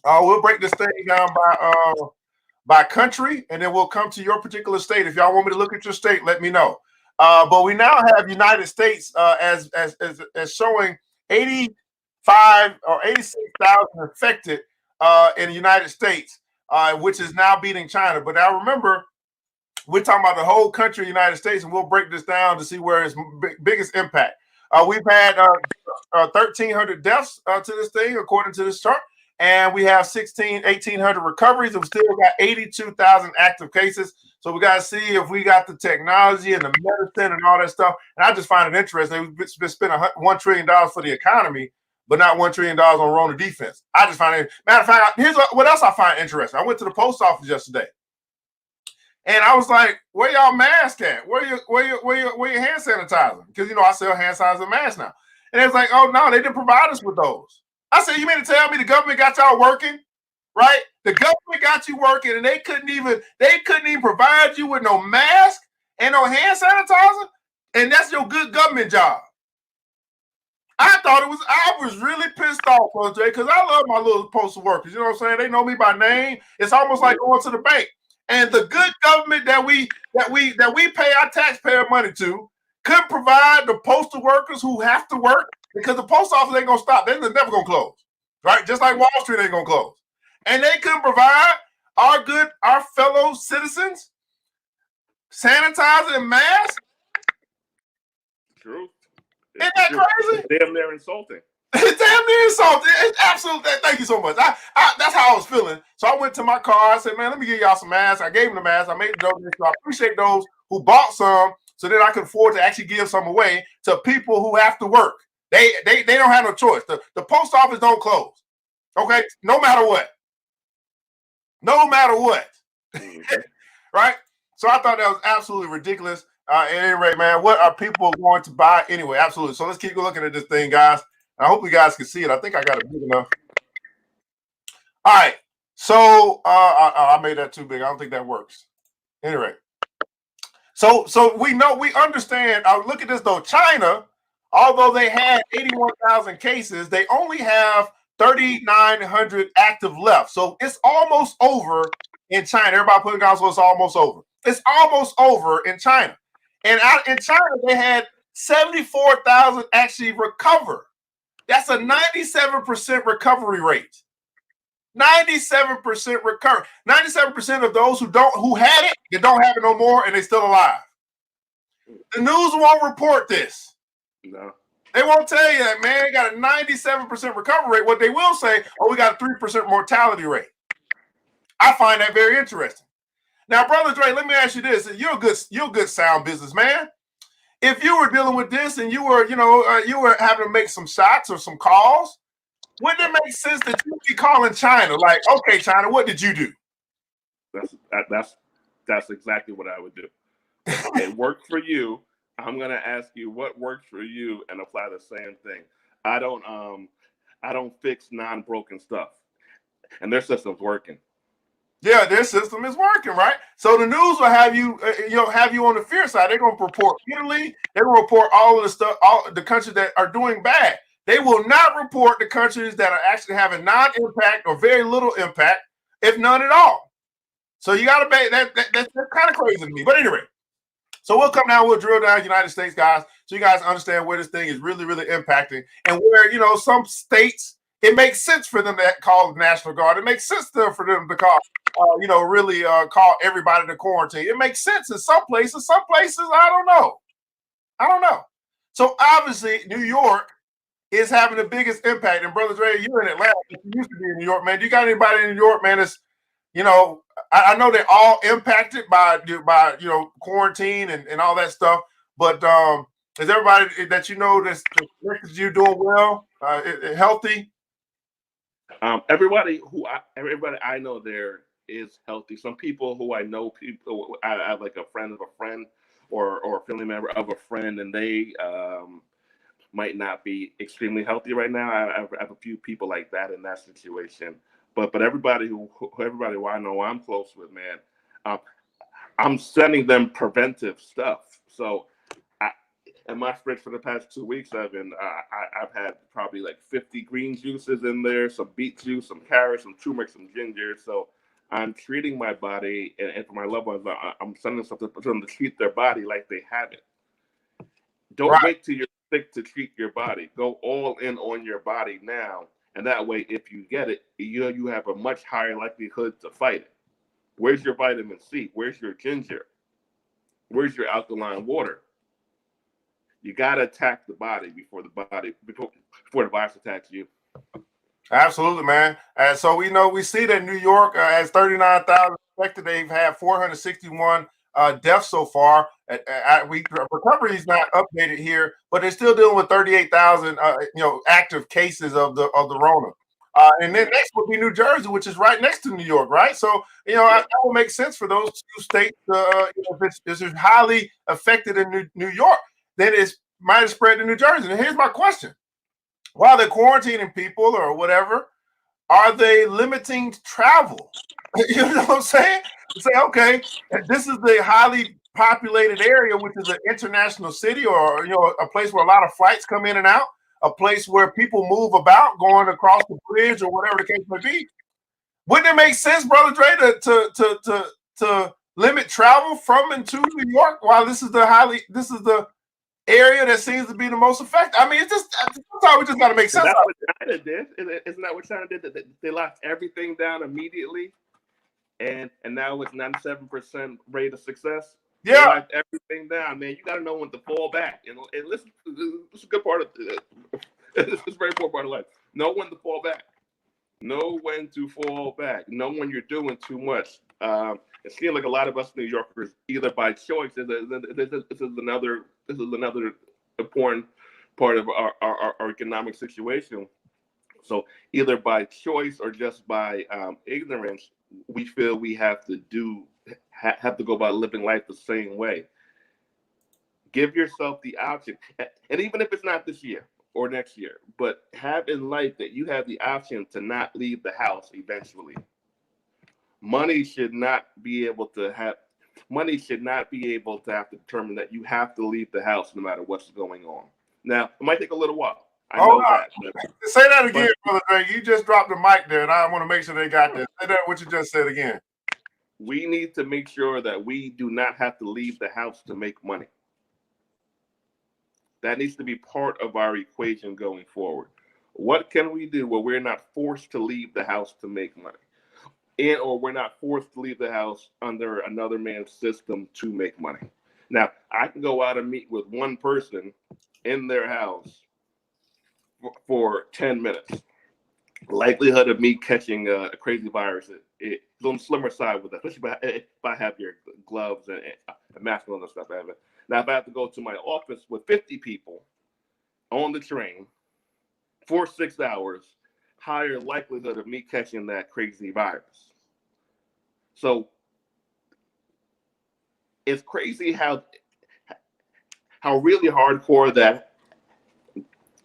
We'll break this thing down by country, and then we'll come to your particular state. If y'all want me to look at your state, let me know. But we now have United States as showing 85 or 86,000 infected in the United States, which is now beating China. But now remember, we're talking about the whole country of the United States, and we'll break this down to see where its biggest impact. We've had 1,300 deaths to this thing, according to this chart, and we have 1,800 recoveries, and we still got 82,000 active cases. So we got to see if we got the technology and the medicine and all that stuff. And I just find it interesting. We've been spending $1 trillion for the economy, but not $1 trillion on Rona defense. I just find it. Matter of fact, here's what else I find interesting. I went to the post office yesterday, and I was like, "Where y'all mask at? Where your hand sanitizer?" Because, you know, I sell hand sanitizer and masks now. And it was like, "Oh no, they didn't provide us with those." I said, "You mean to tell me the government got y'all working, right? The government got you working, and they couldn't even provide you with no mask and no hand sanitizer, and that's your good government job." I was really pissed off, Jay, because I love my little postal workers. You know what I'm saying? They know me by name. It's almost like going to the bank. And the good government that we pay our taxpayer money to could provide the postal workers who have to work, because the post office ain't gonna stop. They're never gonna close, right? Just like Wall Street ain't gonna close. And they could provide our fellow citizens sanitizer and masks. True. Isn't that crazy? It's damn near insulting. It's damn near insulting. It's absolutely. Thank you so much. That's how I was feeling. So I went to my car. I said, "Man, let me give y'all some masks." I gave them the masks. I made the donation. So I appreciate those who bought some, so that I could afford to actually give some away to people who have to work. They don't have no choice. The post office don't close. Okay, no matter what. No matter what. Right? So I thought that was absolutely ridiculous. At any rate, man, what are people going to buy anyway? Absolutely. So let's keep looking at this thing, guys. I hope you guys can see it. I think I got it big enough. All right. So I made that too big. I don't think that works. Anyway. So we understand. Look at this though. China although they had 81,000 cases, they only have 3,900 active left. So it's almost over in China. Everybody putting down, so it's almost over. It's almost over in China. And out in China, they had 74,000 actually recover. That's a 97% recovery rate. 97% recover. 97% of those who had it, they don't have it no more, and they're still alive. The news won't report this. No. They won't tell you that, man. Got a 97% recovery rate. What they will say, oh, we got a 3% mortality rate. I find that very interesting. Now, Brother Dre, let me ask you this. You're a good sound businessman. If you were dealing with this and you were having to make some shots or some calls, wouldn't it make sense that you be calling China? Like, okay, China, what did you do? That's exactly what I would do. It worked for you. I'm gonna ask you what worked for you and apply the same thing. I don't fix non-broken stuff, and their system's working. Yeah, their system is working, right? So the news will have you, have you on the fear side. They're gonna report Italy. They're gonna report all of the stuff, all the countries that are doing bad. They will not report the countries that are actually having non-impact or very little impact, if none at all. So you got to pay that. That's kind of crazy to me. But anyway, so we'll come down, we'll drill down United States, guys, so you guys understand where this thing is really, really impacting, and where some states it makes sense for them to call the National Guard. It makes sense for them to call, really call everybody to quarantine. It makes sense in some places. Some places, I don't know. So obviously, New York is having the biggest impact. And Brother Dre, you're in Atlanta. You used to be in New York, man. Do you got anybody in New York, man? That's, I know they're all impacted by quarantine and all that stuff. But is everybody that that's you doing well, healthy? Everybody I know there is healthy. Some people who I know, I have like a friend of a friend or a family member of a friend, and they might not be extremely healthy right now. I have a few people like that in that situation. But everybody who I know I'm close with, man, I'm sending them preventive stuff. So in my fridge for the past 2 weeks, I've had probably like 50 green juices in there, some beet juice, some carrots, some turmeric, some ginger. So I'm treating my body, and for my loved ones, I'm sending something for them to treat their body like they have it. Don't wait till you're sick to treat your body. Go all in on your body now, and that way, if you get it, you have a much higher likelihood to fight it. Where's your vitamin C? Where's your ginger? Where's your alkaline water? You gotta attack the body before the virus attacks you. Absolutely, man. And so we see that New York has 39,000 affected. They've had 461 deaths so far. Recovery is not updated here, but they're still dealing with 38,000 active cases of the Rona. And then next would be New Jersey, which is right next to New York, right? So that will make sense for those two states. If it's highly affected in New York, then it might have spread to New Jersey. And here's my question: while they're quarantining people or whatever, are they limiting travel? You know what I'm saying? Say, okay, this is the highly populated area, which is an international city, or a place where a lot of flights come in and out, a place where people move about, going across the bridge or whatever the case may be. Wouldn't it make sense, Brother Dre, to limit travel from and to New York while this is the area that seems to be the most affected? I mean, it's just sometimes we just got to make sense. That's what China did. Isn't that what China did? They locked everything down immediately, and now it's 97% rate of success. Yeah, they locked everything down, man. You got to know when to fall back. And listen, this is a good part of it's a very important part of life. Know when to fall back. Know when to fall back. Know when you're doing too much. It seems like a lot of us New Yorkers, either by choice, this is another important part of our economic situation. So either by choice or just by ignorance, we feel we have to go about living life the same way. Give yourself the option, and even if it's not this year or next year, but have in life that you have the option to not leave the house eventually. Money should not be able to have to determine that you have to leave the house no matter what's going on. Now, it might take a little while. I Hold know on. that. Say that again, Brother Dre. You just dropped the mic there, and I want to make sure they got this. Say that what you just said again. We need to make sure that we do not have to leave the house to make money. That needs to be part of our equation going forward. What can we do where we're not forced to leave the house to make money? And or we're not forced to leave the house under another man's system to make money. Now, I can go out and meet with one person in their house for 10 minutes. Likelihood of me catching a crazy virus is on the slimmer side with that, especially if I have your gloves and mask and all that stuff. Now, if I have to go to my office with 50 people on the train for 6 hours, higher likelihood of me catching that crazy virus. So it's crazy how really hardcore that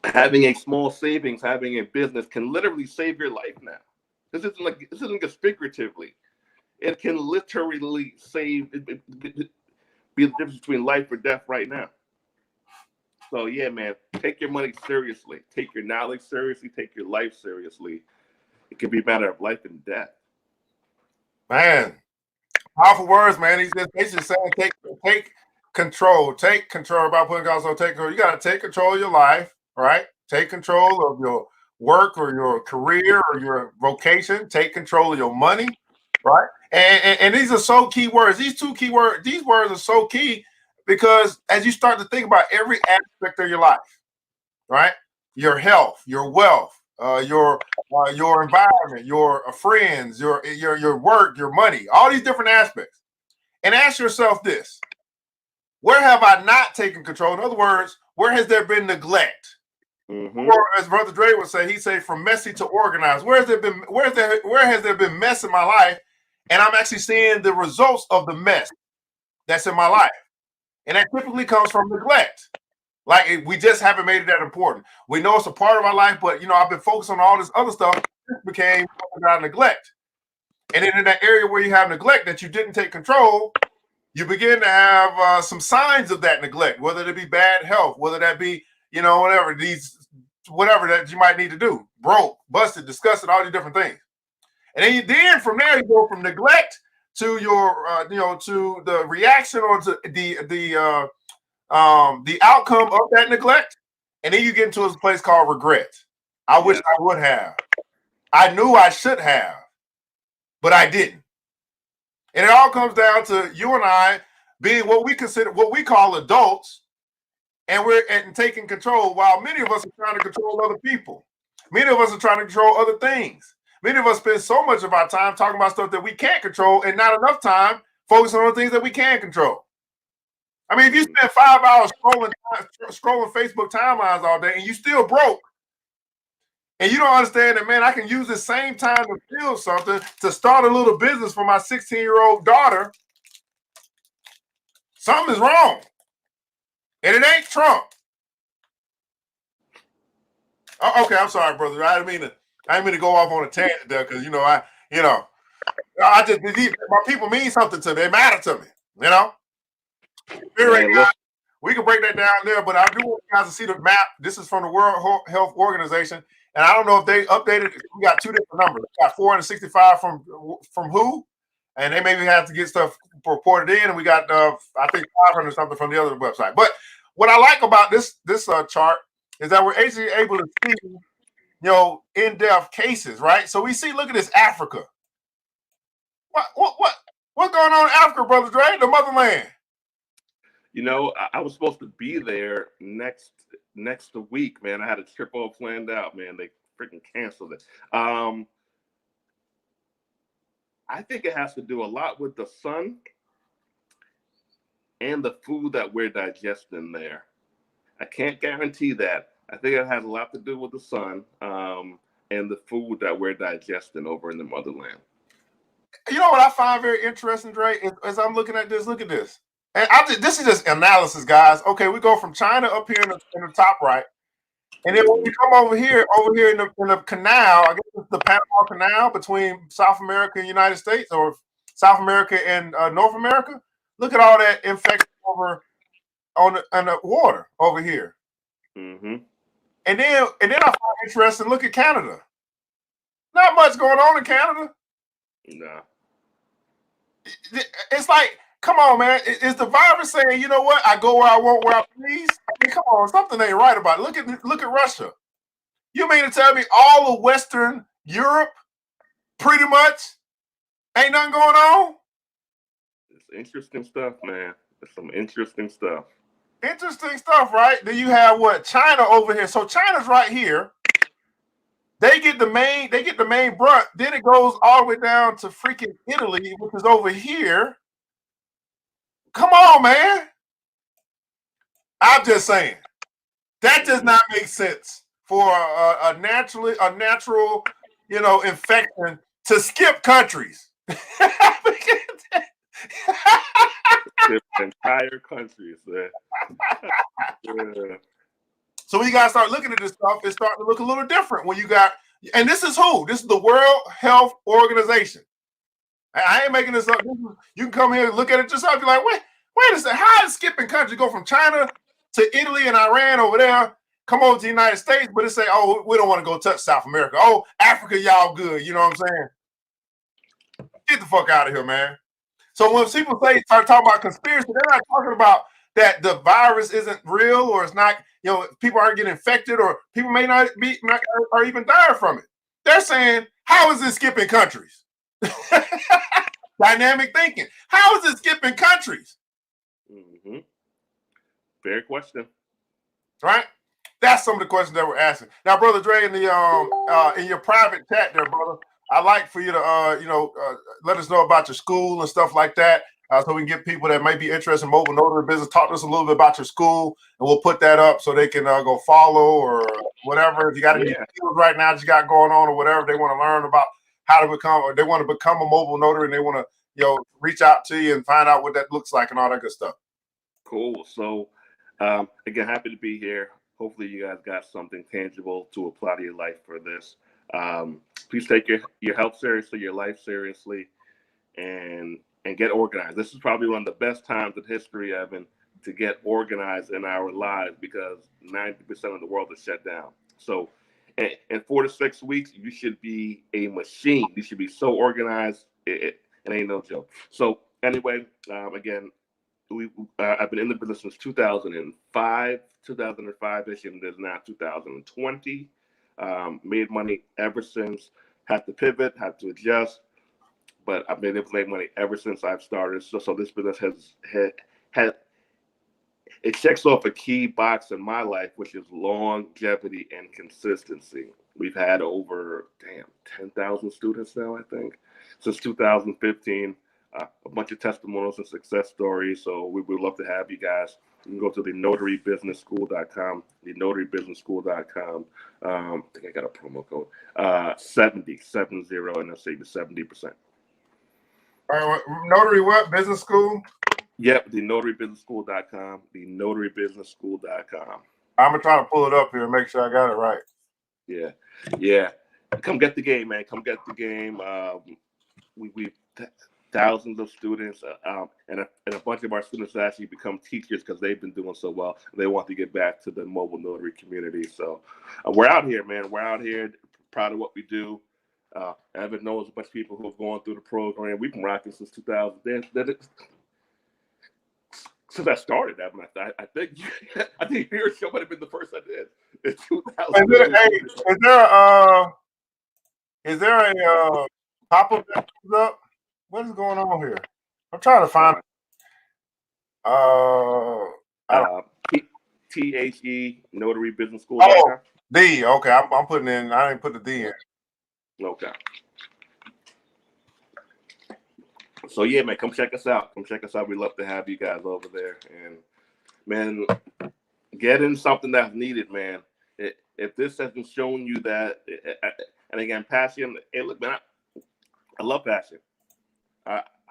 having a small savings, having a business can literally save your life now. This isn't just figuratively. It can literally save, be the difference between life or death right now. So yeah, man, take your money seriously. Take your knowledge seriously. Take your life seriously. It can be a matter of life and death. Man, powerful words, man. He's just basically saying take control. Take control about putting also take control. You got to take control of your life, right? Take control of your work or your career or your vocation. Take control of your money, right? And these are so key words. These two key words, these words are so key because as you start to think about every aspect of your life, right? Your health, your wealth, your environment, your friends, your work, your money, all these different aspects. And ask yourself this: where have I not taken control? In other words, where has there been neglect? Mm-hmm. Or as Brother Dre would say, he'd say from messy to organized. Where has there been mess in my life? And I'm actually seeing the results of the mess that's in my life. And that typically comes from neglect. Like we just haven't made it that important. We know it's a part of our life, but I've been focused on all this other stuff. This became about neglect. And then in that area where you have neglect that you didn't take control, you begin to have some signs of that neglect, whether it be bad health, whether that be, whatever that you might need to do. Broke, busted, disgusted, all these different things. And then from there you go from neglect to your to the reaction or to the outcome of that neglect, and then you get into a place called regret. I wish I would have. I knew I should have, but I didn't. And it all comes down to you and I being what we call adults, and we're taking control while many of us are trying to control other people. Many of us are trying to control other things. Many of us spend so much of our time talking about stuff that we can't control and not enough time focusing on the things that we can control. I mean, if you spend 5 hours scrolling Facebook timelines all day and you still broke, and you don't understand that, man, I can use the same time to build something, to start a little business for my 16-year-old daughter, something is wrong. And it ain't Trump. Oh, okay, I'm sorry, brother. I didn't mean to go off on a tangent there because my people mean something to me. They matter to me. We can break that down there, but I do want you guys to see the map. This is from the World Health Organization, and I don't know if they updated. We got two different numbers. We got 465 from WHO, and they maybe have to get stuff reported in, and we got I think 500 something from the other website. But what I like about this chart is that we're actually able to see in-depth cases, right? So we see, look at this, Africa. What's going on in Africa, Brother Dre, the motherland? I was supposed to be there next week, man. I had a trip all planned out, man. They freaking canceled it. I think it has to do a lot with the sun and the food that we're digesting there. I can't guarantee that. I think it has a lot to do with the sun and the food that we're digesting over in the motherland. You know what I find very interesting, Dre, as I'm looking at this, look at this. And this is just analysis, guys. Okay, we go from China up here in the top right. And then when we come over here in the canal, I guess it's the Panama Canal between South America and United States, or South America and North America. Look at all that infection over on the water over here. Mm-hmm. And then I find interesting. Look at Canada. Not much going on in Canada. No. It's like, come on, man. Is the virus saying, you know what? I go where I want, where I please? I mean, come on, something ain't right about it. Look at Russia. You mean to tell me all of Western Europe, pretty much, ain't nothing going on? It's interesting stuff, man. It's some interesting stuff. Interesting stuff, right? Then you have what? China over here. So China's right here. They get the main brunt. Then it goes all the way down to freaking Italy, which is over here. Come on, man. I'm just saying. That does not make sense for a natural, infection to skip countries. Entire countries, man. Yeah. So when you guys start looking at this stuff, it's starting to look a little different when you got, and this is who? This is the World Health Organization. I ain't making this up. You can come here and look at it yourself. You're like, wait a second. How is skipping countries go from China to Italy and Iran over there, come over to the United States, but it say, oh, we don't want to go touch South America. Oh, Africa, y'all good. You know what I'm saying? Get the fuck out of here, man. So when people start talking about conspiracy, they're not talking about that the virus isn't real or it's not, people aren't getting infected or people may not be or even die from it. They're saying, how is it skipping countries? Dynamic thinking. How is it skipping countries? Mm-hmm. Fair question. Right? That's some of the questions that we're asking. Now, Brother Dre, in your private chat there, brother, I'd like for you to let us know about your school and stuff like that. So we can get people that might be interested in mobile notary business. Talk to us a little bit about your school, and we'll put that up so they can go follow or whatever. If you got any skills right now that you got going on or whatever, they want to learn about how to become, or they want to become a mobile notary, and they want to reach out to you and find out what that looks like and all that good stuff. Cool. So again, happy to be here. Hopefully you guys got something tangible to apply to your life for this. Please take your health seriously, your life seriously, and get organized. This is probably one of the best times in history, Evan, to get organized in our lives because 90% of the world is shut down. So in 4 to 6 weeks, you should be a machine. You should be so organized. It ain't no joke. So anyway, again, I've been in the business since 2005-ish, and it is now 2020. Made money ever since. Had to pivot, had to adjust, but I've been able to make money ever since I've started. So this business has it checks off a key box in my life, which is longevity and consistency. We've had over 10,000 students now, I think, since 2015. A bunch of testimonials and success stories. So we would love to have you guys. You can go to the notarybusinessschool.com, the notarybusinessschool.com. I think I got a promo code, 70, and they'll save you 70%. All right, Notary what? Business school? Yep, the notarybusinessschool.com, the notarybusinessschool.com. I'm going to try to pull it up here and make sure I got it right. Yeah. Come get the game, man. Come get the game. We've thousands of students, and a bunch of our students actually become teachers because they've been doing so well. They want to get back to the mobile notary community. So we're out here, man. We're out here, proud of what we do. Evan knows a bunch of people who have gone through the program. We've been rocking since 2000. Since I started, Evan, I think your show might have been the first I did. In 2000. Is there a pop-up that comes up? What is going on here? I'm trying to find THE Notary Business School. Oh, D. Okay, I'm putting in. I didn't put the D in. Okay. So yeah, man, come check us out. We'd love to have you guys over there. And man, get in something that's needed, man. If this hasn't shown you that, and again, passion. Hey, look, man, I love passion.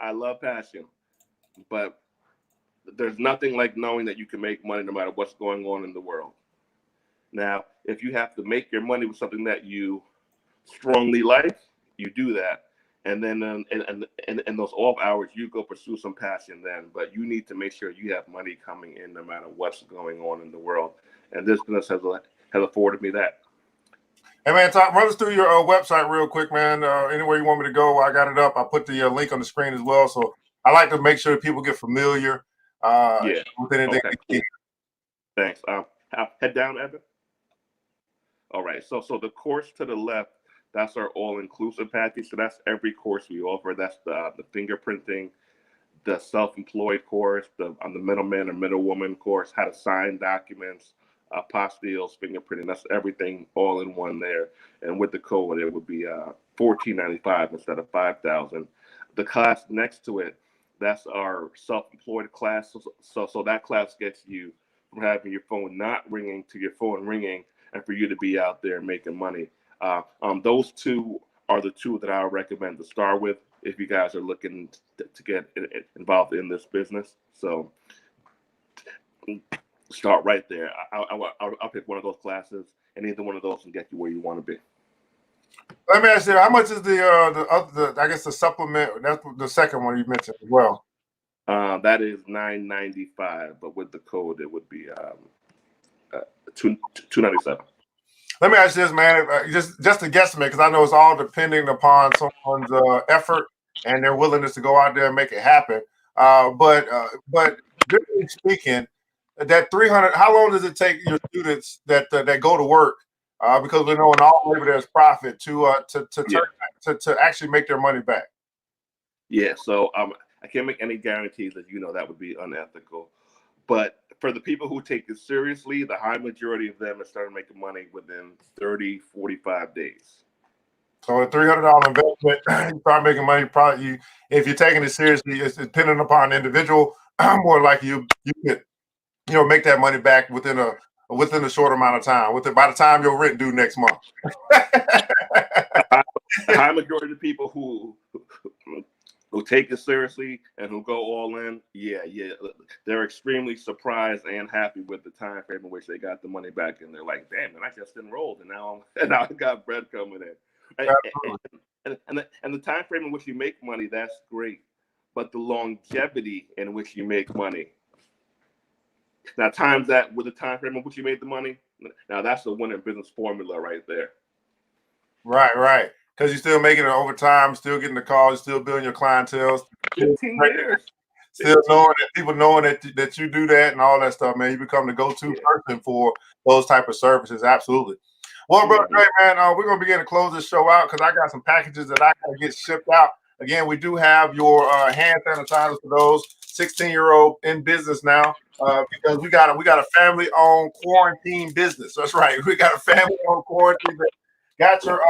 I love passion, but there's nothing like knowing that you can make money no matter what's going on in the world. Now, if you have to make your money with something that you strongly like, you do that. And then in those off hours, you go pursue some passion then. But you need to make sure you have money coming in no matter what's going on in the world. and this business has afforded me that. Hey man, run us through your website real quick, man. Anywhere you want me to go, I got it up. I put the link on the screen as well. So I like to make sure people get familiar with anything. Okay, cool. Thanks. Head down, Evan. All right. So the course to the left, that's our all-inclusive package. So that's every course we offer. That's the fingerprinting, the self-employed course, the middleman or middlewoman course, how to sign documents, apostilles, fingerprinting. That's everything all in one there. And with the code, it would be $14.95 instead of $5,000. The class next to it, that's our self-employed class. So that class gets you from having your phone not ringing to your phone ringing, and for you to be out there making money. Those two are the two that I would recommend to start with if you guys are looking to get involved in this business. So start right there. I'll pick one of those classes, and either one of those can get you where you want to be. Let me ask you, how much is the I guess the supplement? That's the second one you mentioned as well. That is $9.95, but with the code it would be $297. Let me ask you this, man, just to guesstimate, because I know it's all depending upon someone's effort and their willingness to go out there and make it happen. But generally speaking, that 300. How long does it take your students that go to work? Because we know in all labor there's profit to actually make their money back. Yeah. So I can't make any guarantees that that would be unethical. But for the people who take it seriously, the high majority of them are starting making money within 30, 45 days. So a $300 investment, you start making money. Probably, if you're taking it seriously, it's dependent upon the individual. More likely you could, make that money back within a short amount of time. By the time your rent due next month. The high majority of people who take it seriously and who go all in, they're extremely surprised and happy with the time frame in which they got the money back, and they're like, "Damn, man, I just enrolled, and now I got bread coming in." And the time frame in which you make money, that's great, but the longevity in which you make money. Now, times that with the time frame in which you made the money, now that's the winning business formula right there. Right. Because you're still making it over time, still getting the calls, still building your clientele. 15 years. Still knowing that people knowing that you do that and all that stuff, man. You become the go-to person for those type of services. Absolutely. Well, brother Dre, man, we're going to begin to close this show out because I got some packages that I got to get shipped out. Again, we do have your hand sanitizers for those 16-year-old in business now because we got a family-owned quarantine business. That's right. We got a family-owned quarantine business. Got your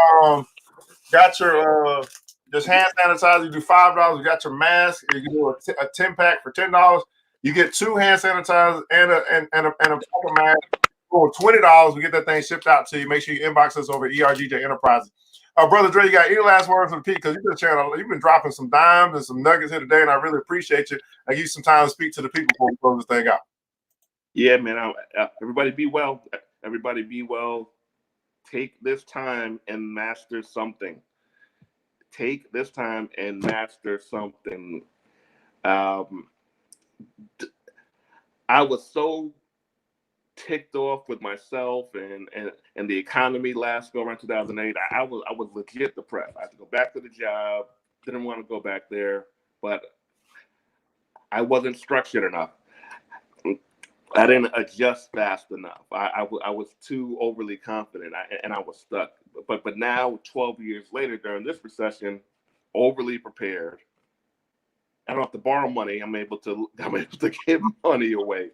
just hand sanitizer. You do $5. You got your mask. You can do a 10-pack for $10. You get 2 hand sanitizers and a pack of mask for $20. We get that thing shipped out to you. Make sure you inbox us over at ERGJ Enterprises. Brother Dre, you got any last words for the people? Because you've been dropping some dimes and some nuggets here today, and I really appreciate you. I give you some time to speak to the people before we close this thing out. Yeah, man. Everybody be well. Everybody be well. Take this time and master something. Take this time and master something. I was so ticked off with myself and the economy last go around 2008. I was legit depressed. I had to go back to the job. Didn't want to go back there, but I wasn't structured enough. I didn't adjust fast enough. I was too overly confident, and I was stuck. But now, 12 years later, during this recession, overly prepared. I don't have to borrow money. I'm able to give money away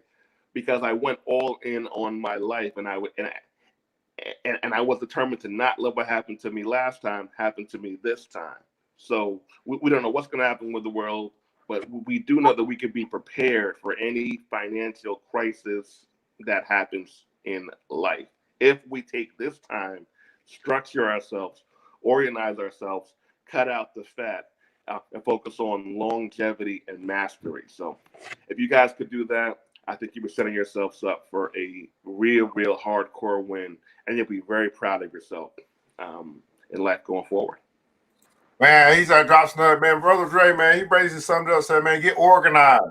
because I went all in on my life, and I was determined to not let what happened to me last time happen to me this time. So we don't know what's going to happen with the world. But we do know that we could be prepared for any financial crisis that happens in life. If we take this time, structure ourselves, organize ourselves, cut out the fat, and focus on longevity and mastery. So if you guys could do that, I think you were setting yourselves up for a real hardcore win, and you'll be very proud of yourself in life going forward. Man, he's drops another man. Brother Dre, man, he basically summed it up, said, man, get organized,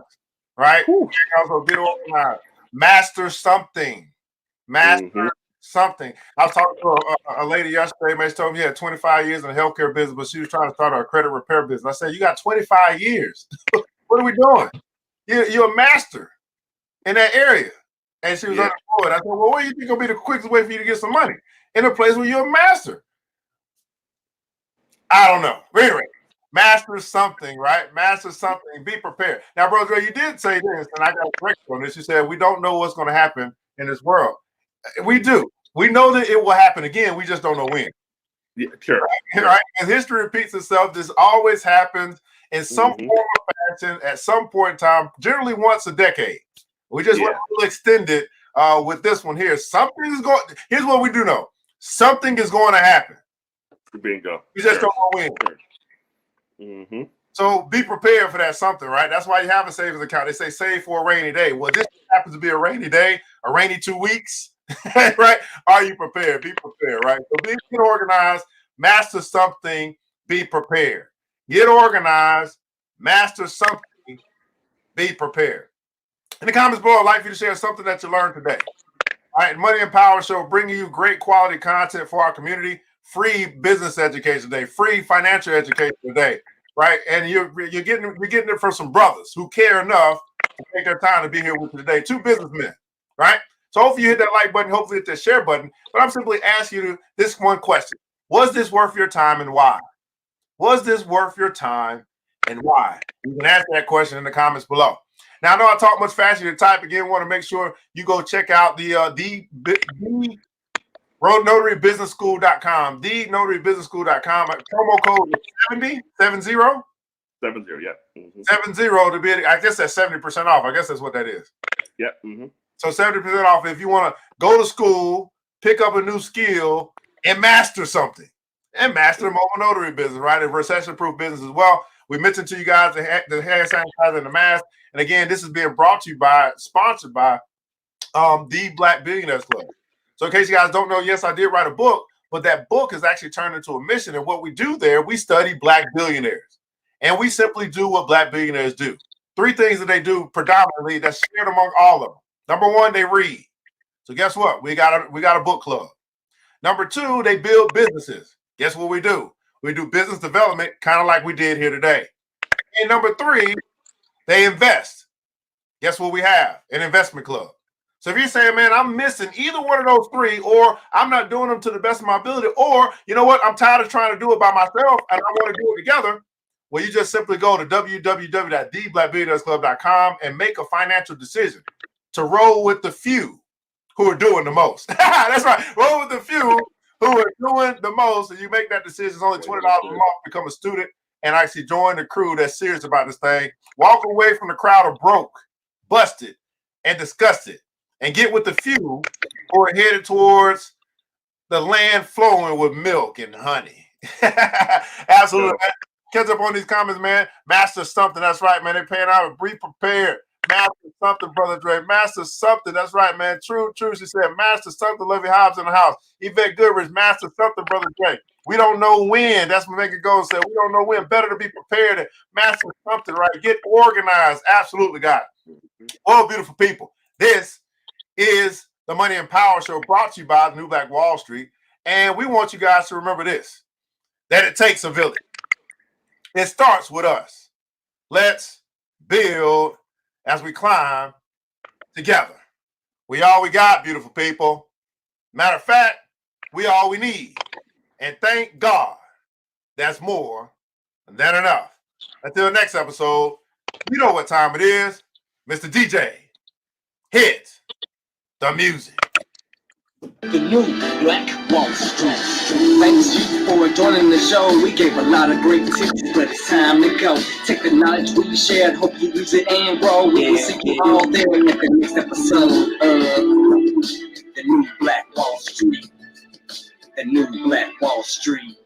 right? Also get organized. Master something. Master something. I was talking to a lady yesterday, man. She told me she had 25 years in the healthcare business, but she was trying to start her credit repair business. I said, you got 25 years. What are we doing? You're a master in that area. And she was unemployed. I said, well, what do you think will be the quickest way for you to get some money? In a place where you're a master. I don't know. Anyway, master something, right? Master something. Be prepared. Now, Brother Dre, you did say this, and I got to correct you on this. You said we don't know what's going to happen in this world. We do. We know that it will happen again. We just don't know when. Yeah, sure. Right? And history repeats itself. This always happens in some form of fashion at some point in time, generally once a decade. We just want to extend it with this one here. Something is going. Here's what we do know. Something is going to happen. Bingo. We just don't know when. So be prepared for that something, right? That's why you have a savings account. They say save for a rainy day. Well, this happens to be a rainy day, a rainy 2 weeks, right? Are you prepared? Be prepared, right? So get organized, master something, be prepared. Get organized, master something, be prepared. In the comments below, I'd like for you to share something that you learned today. All right, Money and Power Show bringing you great quality content for our community. Free business education today, free financial education today, right? And you're getting it from some brothers who care enough to take their time to be here with you today. 2 businessmen, right? So hopefully you hit that like button, hopefully hit that share button. But I'm simply asking you this one question: was this worth your time and why? Was this worth your time and why? You can ask that question in the comments below. Now I know I talk much faster than type. Again, want to make sure you go check out the NotaryBusinessSchool.com, NotaryBusinessSchool.com. Promo code is 70, yeah. 70 to be, I guess that's 70% off. I guess that's what that is. Yeah. So 70% off if you want to go to school, pick up a new skill, and master something. And master the mobile notary business, right? A recession-proof business as well. We mentioned to you guys the hand sanitizer and the mask. And again, this is being brought to you sponsored by the Black Billionaires Club. So in case you guys don't know, yes, I did write a book, but that book is actually turned into a mission. And what we do there, we study Black billionaires. And we simply do what Black billionaires do. 3 things that they do predominantly that's shared among all of them. Number 1, they read. So guess what? We got a book club. Number 2, they build businesses. Guess what we do? We do business development, kind of like we did here today. And number 3, they invest. Guess what we have? An investment club. So if you're saying, man, I'm missing either one of those 3, or I'm not doing them to the best of my ability, or you know what, I'm tired of trying to do it by myself and I want to do it together, well, you just simply go to www.theblackbillionairesclub.com and make a financial decision to roll with the few who are doing the most. That's right. Roll with the few who are doing the most, and you make that decision. It's only $20 a month, become a student, and actually join the crew that's serious about this thing. Walk away from the crowd of broke, busted, and disgusted, and get with the few who are headed towards the land flowing with milk and honey. Absolutely. Man. Catch up on these comments, man. Master something. That's right, man. They're paying out. Be prepared. Master something, Brother Dre. Master something. That's right, man. True. She said, master something. Levy Hobbs in the house. Yvette Goodrich, master something, Brother Dre. We don't know when. That's what Megan Gold said. We don't know when. Better to be prepared and master something, right? Get organized. Absolutely, God. Well, beautiful people. This is the Money and Power Show brought to you by the New Black Wall Street. And we want you guys to remember this, that it takes a village. It starts with us. Let's build as we climb together. We all we got, beautiful people. Matter of fact, we all we need. And thank God that's more than enough. Until next episode, you know what time it is. Mr. DJ, hit the music. The new Black Wall Street. Thanks for joining the show. We gave a lot of great tips, but it's time to go. Take the knowledge we shared, hope you use it and roll. We will see you all there in the next episode of the new Black Wall Street. The new Black Wall Street.